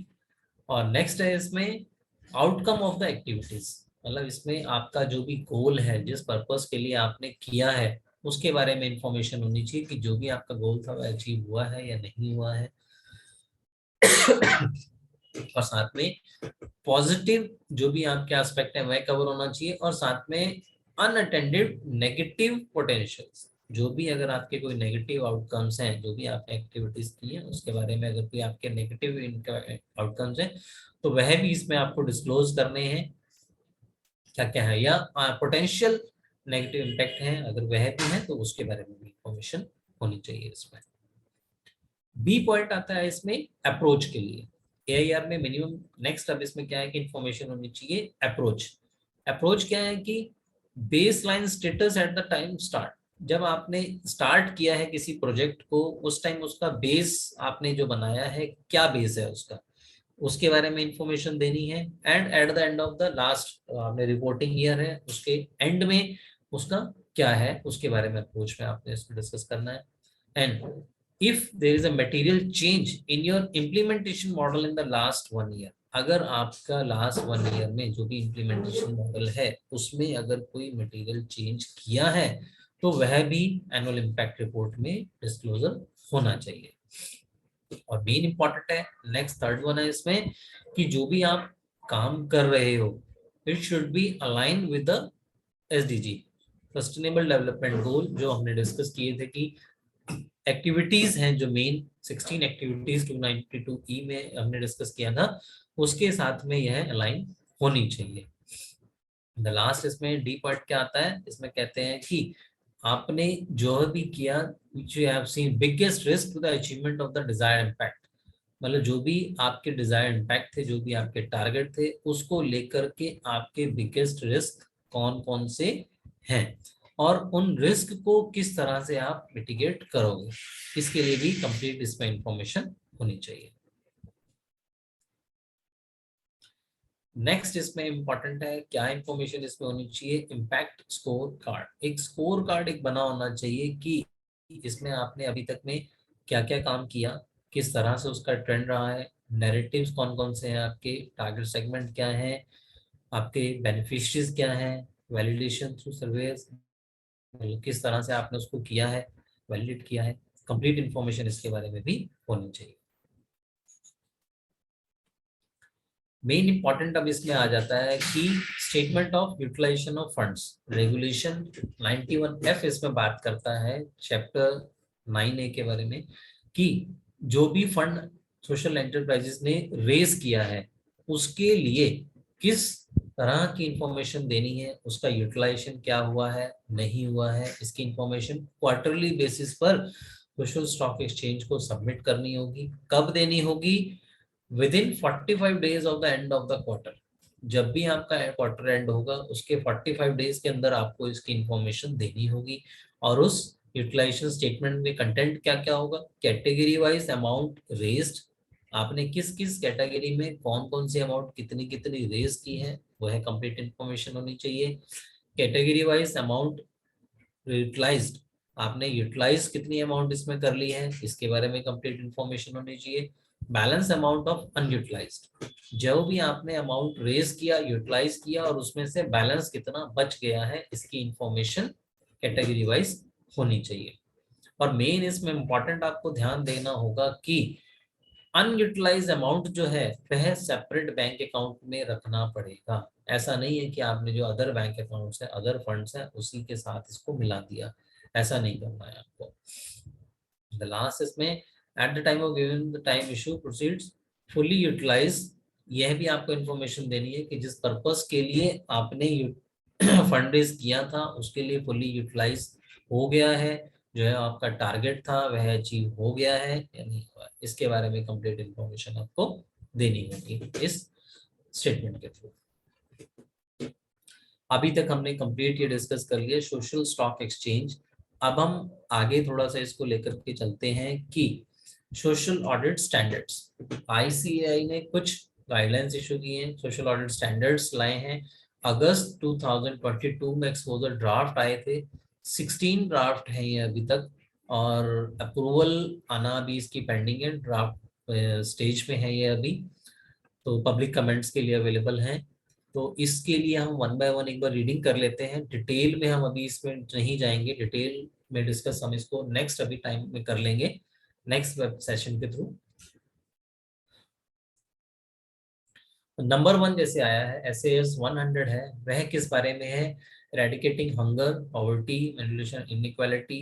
और नेक्स्ट है इसमें आउटकम ऑफ द एक्टिविटीज, मतलब इसमें आपका जो भी गोल है जिस पर्पस के लिए आपने किया है उसके बारे में इंफॉर्मेशन होनी चाहिए कि जो भी आपका गोल था वह अचीव हुआ है या नहीं हुआ है। और साथ में पॉजिटिव जो भी आपके एस्पेक्ट है वह कवर होना चाहिए, और साथ में अनअटेंडेड नेगेटिव पोटेंशियल्स, जो भी अगर आपके कोई नेगेटिव आउटकम्स हैं जो भी आपने एक्टिविटीज की हैं उसके बारे में अगर कोई आपके नेगेटिव आउटकम्स हैं तो वह भी इसमें आपको डिस्क्लोज करने हैं क्या क्या है, या पोटेंशियल नेगेटिव इम्पैक्ट है अगर वह भी है तो उसके बारे में भी इंफॉर्मेशन होनी चाहिए इसमें। बी पॉइंट आता है इसमें अप्रोच के लिए, एआईआर में मिनिमम नेक्स्ट अब इसमें क्या है कि इंफॉर्मेशन होनी चाहिए अप्रोच। अप्रोच क्या है कि base line status at the time start, जब आपने स्टार्ट किया है किसी प्रोजेक्ट को उस टाइम उसका बेस आपने जो बनाया है क्या बेस है उसका, उसके बारे में इंफॉर्मेशन देनी है। And at the end of the last आपने रिपोर्टिंग ईयर है उसके एंड में उसका क्या है उसके बारे में अप्रोच में आपने इसको डिस्कस करना है। And if there is a material change in your implementation model in the last 1 year, अगर आपका लास्ट 1 ईयर में जो भी इम्प्लीमेंटेशन मॉडल है उसमें अगर कोई मटेरियल चेंज किया है तो वह भी एनुअल इम्पैक्ट रिपोर्ट में डिस्क्लोजर होना चाहिए। और मेन इंपॉर्टेंट है नेक्स्ट थर्ड वन है इसमें कि जो भी आप काम कर रहे हो it should B align with the SDG sustainable development goal, जो हमने डिस्कस किए थे कि एक्टिविटीज हैं जो मेन 16 एक्टिविटीज 292E में हमने डिस्कस किया था उसके साथ में यह अलाइन होनी चाहिए। द लास्ट इसमें डी पार्ट क्या आता है, इसमें कहते हैं कि आपने जो भी किया which you have seen biggest risk to the achievement of the desired impact, मतलब जो भी आपके डिजायर्ड इम्पैक्ट थे जो भी आपके टारगेट थे उसको लेकर के आपके बिगेस्ट रिस्क कौन कौन से हैं और उन रिस्क को किस तरह से आप मिटिगेट करोगे, इसके लिए भी कंप्लीट इसमें इंफॉर्मेशन होनी चाहिए। नेक्स्ट इसमें इंपॉर्टेंट है क्या इंफॉर्मेशन इसमें होनी चाहिए, इम्पैक्ट स्कोर कार्ड। एक स्कोर कार्ड एक बना होना चाहिए कि इसमें आपने अभी तक में क्या क्या काम किया, किस तरह से उसका ट्रेंड रहा है, नैरेटिव्स कौन कौन से हैं आपके, टारगेट सेगमेंट क्या है, आपके बेनिफिशियरीज क्या है, वैलिडेशन थ्रू सर्वेस किस तरह से आपने उसको किया है, वैलिडेट किया है, कंप्लीट इंफॉर्मेशन इसके बारे में भी होनी चाहिए। मेन इंपॉर्टेंट अब इसमें आ जाता है कि statement of utilization of funds, regulation 91F इसमें बात करता है चैप्टर 9A के बारे में कि जो भी फंड सोशल एंटरप्राइजेस ने रेज किया है उसके लिए किस तरह की इंफॉर्मेशन देनी है, उसका यूटिलाइजेशन क्या हुआ है नहीं हुआ है, इसकी इंफॉर्मेशन क्वार्टरली बेसिस पर सोशल स्टॉक एक्सचेंज को सबमिट करनी होगी। कब देनी होगी, within 45 days of the end of the quarter, जब भी आपका क्वार्टर एंड होगा उसके 45 डेज के अंदर आपको इसकी इंफॉर्मेशन देनी होगी। और उस यूटिलाइजेशन स्टेटमेंट में कंटेंट क्या क्या होगा, कैटेगरी वाइज अमाउंट रेज्ड, आपने किस किस कैटेगरी में कौन कौन सी अमाउंट कितनी कितनी रेज की है वह कंप्लीट इंफॉर्मेशन होनी चाहिए। कैटेगरी वाइज अमाउंट यूटिलाइज्ड, आपने यूटिलाइज कितनी अमाउंट इसमें कर ली है इसके बारे में कंप्लीट इंफॉर्मेशन होनी चाहिए। बैलेंस अमाउंट ऑफ अनयूटिलाइज्ड, जो भी आपने अमाउंट रेज किया यूटिलाइज किया और उसमें से बैलेंस कितना बच गया है इसकी इंफॉर्मेशन कैटेगरी वाइज होनी चाहिए। और मेन इसमें इंपॉर्टेंट आपको ध्यान देना होगा कि अनयूटिलाइज अमाउंट जो है वह सेपरेट बैंक अकाउंट में रखना पड़ेगा। ऐसा नहीं है कि आपने जो अदर बैंक अकाउंट्स है, अदर फंड्स है, उसी के साथ इसको मिला दिया, ऐसा नहीं करना है आपको। द लास्ट इसमें at the time of given the time issue proceeds fully utilize, यह भी आपको इन्फॉर्मेशन देनी है कि जिस पर्पस के लिए आपने फंड रेज किया था उसके लिए फुली यूटिलाइज हो गया है, जो है आपका टारगेट था वह अचीव हो गया है या नहीं हुआ है, इसके बारे में कंप्लीट इन्फॉर्मेशन आपको देनी होगी इस स्टेटमेंट के थ्रू। अभी तक हमने कंप्लीट ये डिस्कस कर लिया सोशल स्टॉक एक्सचेंज। अब हम आगे थोड़ा सा इसको लेकर के चलते हैं कि सोशल ऑडिट स्टैंडर्ड्स, आईसीएआई ने कुछ गाइडलाइंस इशू की हैं, सोशल ऑडिट स्टैंडर्ड्स लाए हैं। अगस्त 2022 में एक्सपोजर ड्राफ्ट आए थे, 16 ड्राफ्ट हैं ये अभी तक, और अप्रूवल आना अभी इसकी पेंडिंग है, ड्राफ्ट स्टेज में है ये अभी, तो पब्लिक कमेंट्स के लिए अवेलेबल हैं। तो इसके लिए हम वन बाय वन एक बार रीडिंग कर लेते हैं, डिटेल में हम अभी इसमें नहीं जाएंगे, डिटेल में डिस्कस हम इसको नेक्स्ट अभी टाइम में कर लेंगे नेक्स्ट वेब सेशन के थ्रू। नंबर 1 जैसे आया है SAS 100 है, वह किस बारे में है? Eradicating hunger, poverty, nutrition inequality.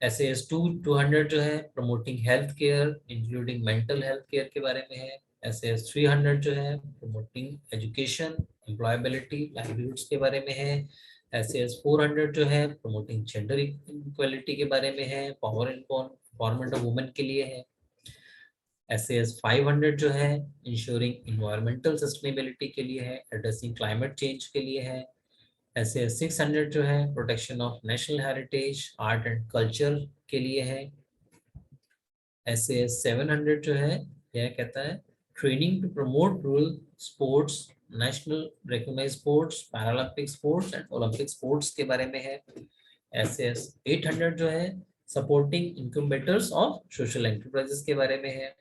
SAS 200 जो है promoting health care including mental health care के बारे में है। SAS 300 जो है प्रमोटिंग एजुकेशन, एम्प्लॉयबिलिटी, लाइवलीहुड्स के बारे में है। SAS 400 जो है प्रमोटिंग जेंडर इक्वालिटी के बारे में है, पावर एम्पावरमेंट ऑफ वुमेन के लिए है। SAS 500 जो है इंश्योरिंग इन्वायरमेंटल सस्टेनेबिलिटी के लिए है, एड्रेसिंग क्लाइमेट चेंज के लिए है। SAS 600 जो है protection of national heritage, art and culture के लिए है। SAS 700 जो है यह कहता है training to promote rural sports, national recognized sports, Paralympic sports and Olympic sports के बारे में है। SAS 800 जो है supporting incubators of social enterprises के बारे में है।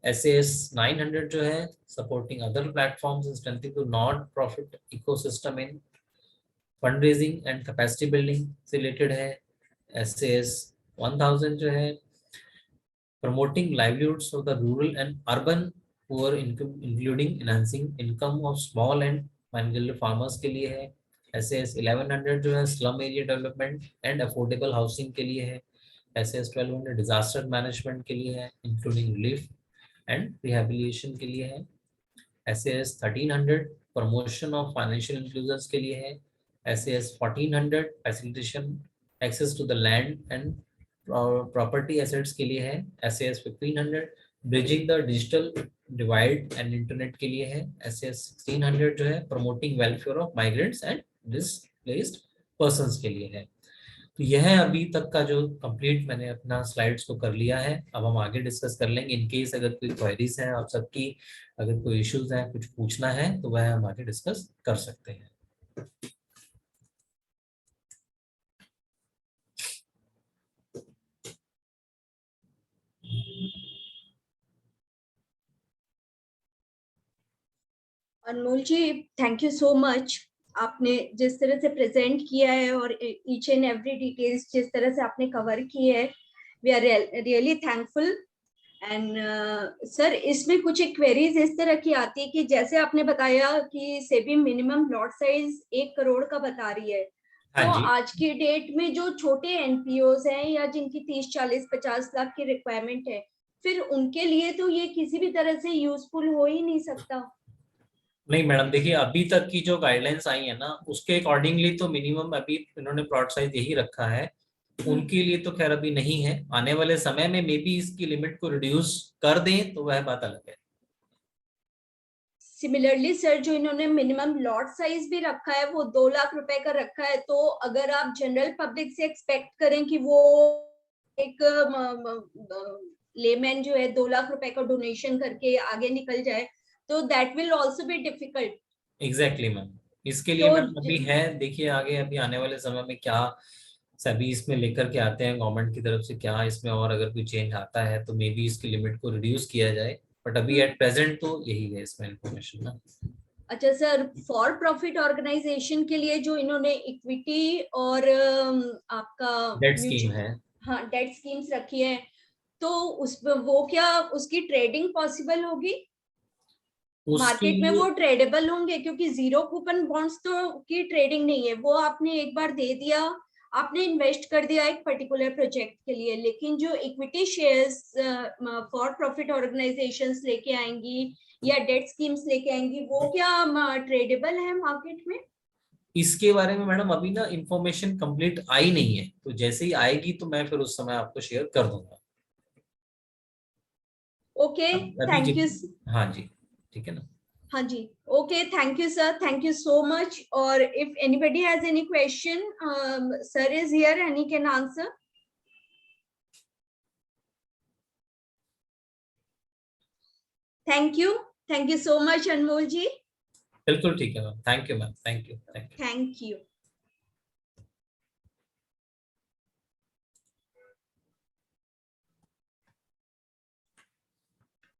SAS 900 जो है supporting other platforms and strengthening to not profit ecosystem in fund raising and capacity building से रिलेटेड है। SAS 1000 जो है promoting livelihoods of the rural and urban poor including enhancing income of small and minor farmers के लिए है। SAS 1100 जो है slum area development and affordable housing के लिए है। SAS 1200 डिजास्टर मैनेजमेंट के लिए है इंक्लूडिंग रिलीफ एंड रिहेबिलिटेशन के लिए है। SAS 1300 promotion of financial inclusion के लिए है। SAS 1400 facilitation access to the land and property assets के लिए है। SAS 1500 bridging the digital divide and internet के लिए है। SAS 1600 जो है promoting welfare of migrants and displaced persons के लिए है। तो यह अभी तक का जो कंप्लीट मैंने अपना स्लाइड्स को कर लिया है। अब हम आगे डिस्कस कर लेंगे, इन केस अगर कोई क्वेरीज हैं आप सबकी, अगर कोई इश्यूज हैं, कुछ पूछना है तो वह हम आगे डिस्कस कर सकते हैं। अनमोल जी, थैंक यू सो मच। आपने जिस तरह से प्रेजेंट किया है और ईच एंड एवरी डिटेल्स जिस तरह से आपने कवर की है, we are really thankful. And sir, इसमें कुछ एक क्वेरीज इस तरह की आती है कि जैसे आपने बताया कि SEBI minimum lot size 1 crore का बता रही है, तो आज की डेट में जो छोटे एनपीओज हैं या जिनकी 30, 40, 50 लाख की रिक्वायरमेंट है, फिर उनके लिए तो ये किसी भी तरह से यूजफुल हो ही नहीं सकता। नहीं मैडम, देखिए अभी तक की जो गाइडलाइंस आई है ना उसके अकॉर्डिंगली तो मिनिमम अभी इन्होंने प्लॉट साइज यही रखा है, उनके लिए तो खैर अभी नहीं है। आने वाले समय में मे बी इसकी लिमिट को रिड्यूस कर दें तो वह बात अलग है। सिमिलरली सर, जो इन्होंने मिनिमम लॉट साइज भी रखा है वो 2 लाख रुपए का रखा है, तो अगर आप जनरल पब्लिक से एक्सपेक्ट करें कि वो एक लेमैन जो है 2 लाख रुपए का डोनेशन करके आगे निकल जाए, तो that will also be difficult. Exactly ma'am, इसके लिए मैम अभी है, देखिए आगे अभी आने वाले समय में क्या सभी इसमें लेकर के आते हैं गवर्नमेंट की तरफ से, क्या इसमें और अगर कोई चेंज आता है तो मे बी इसकी लिमिट को रिड्यूस किया जाए, बट अभी एट प्रेजेंट तो यही है इसमें इंफॉर्मेशन ना। अच्छा सर, फॉर प्रॉफिट ऑर्गेनाइजेशन के लिए जो इन्होंने इक्विटी और आपका डेट स्कीम है, हाँ डेट स्कीम्स रखी है, तो उस वो क्या उसकी ट्रेडिंग पॉसिबल होगी? मार्केट में वो ट्रेडेबल होंगे? क्योंकि जीरो कूपन बॉन्ड्स तो की ट्रेडिंग नहीं है, वो आपने एक बार दे दिया, आपने इन्वेस्ट कर दिया एक पर्टिकुलर प्रोजेक्ट के लिए, लेकिन जो equity shares for profit organisations लेके आएंगी या डेट स्कीम्स लेके आएंगी, वो क्या ट्रेडेबल है मार्केट में? इसके बारे में मैडम अभी ना इंफॉर्मेशन कंप्लीट आई नहीं है, तो जैसे ही आएगी तो मैं फिर उस समय आपको शेयर कर दूंगा। ओके, अभी थैंक यू। हाँ जी, ठीक है ना। हाँ जी, okay, thank you sir, thank you so much. और if anybody has any question, sir is here and he can answer. Thank you so much Anmol ji. बिल्कुल ठीक है ma'am, thank you ma'am, thank you. Thank you.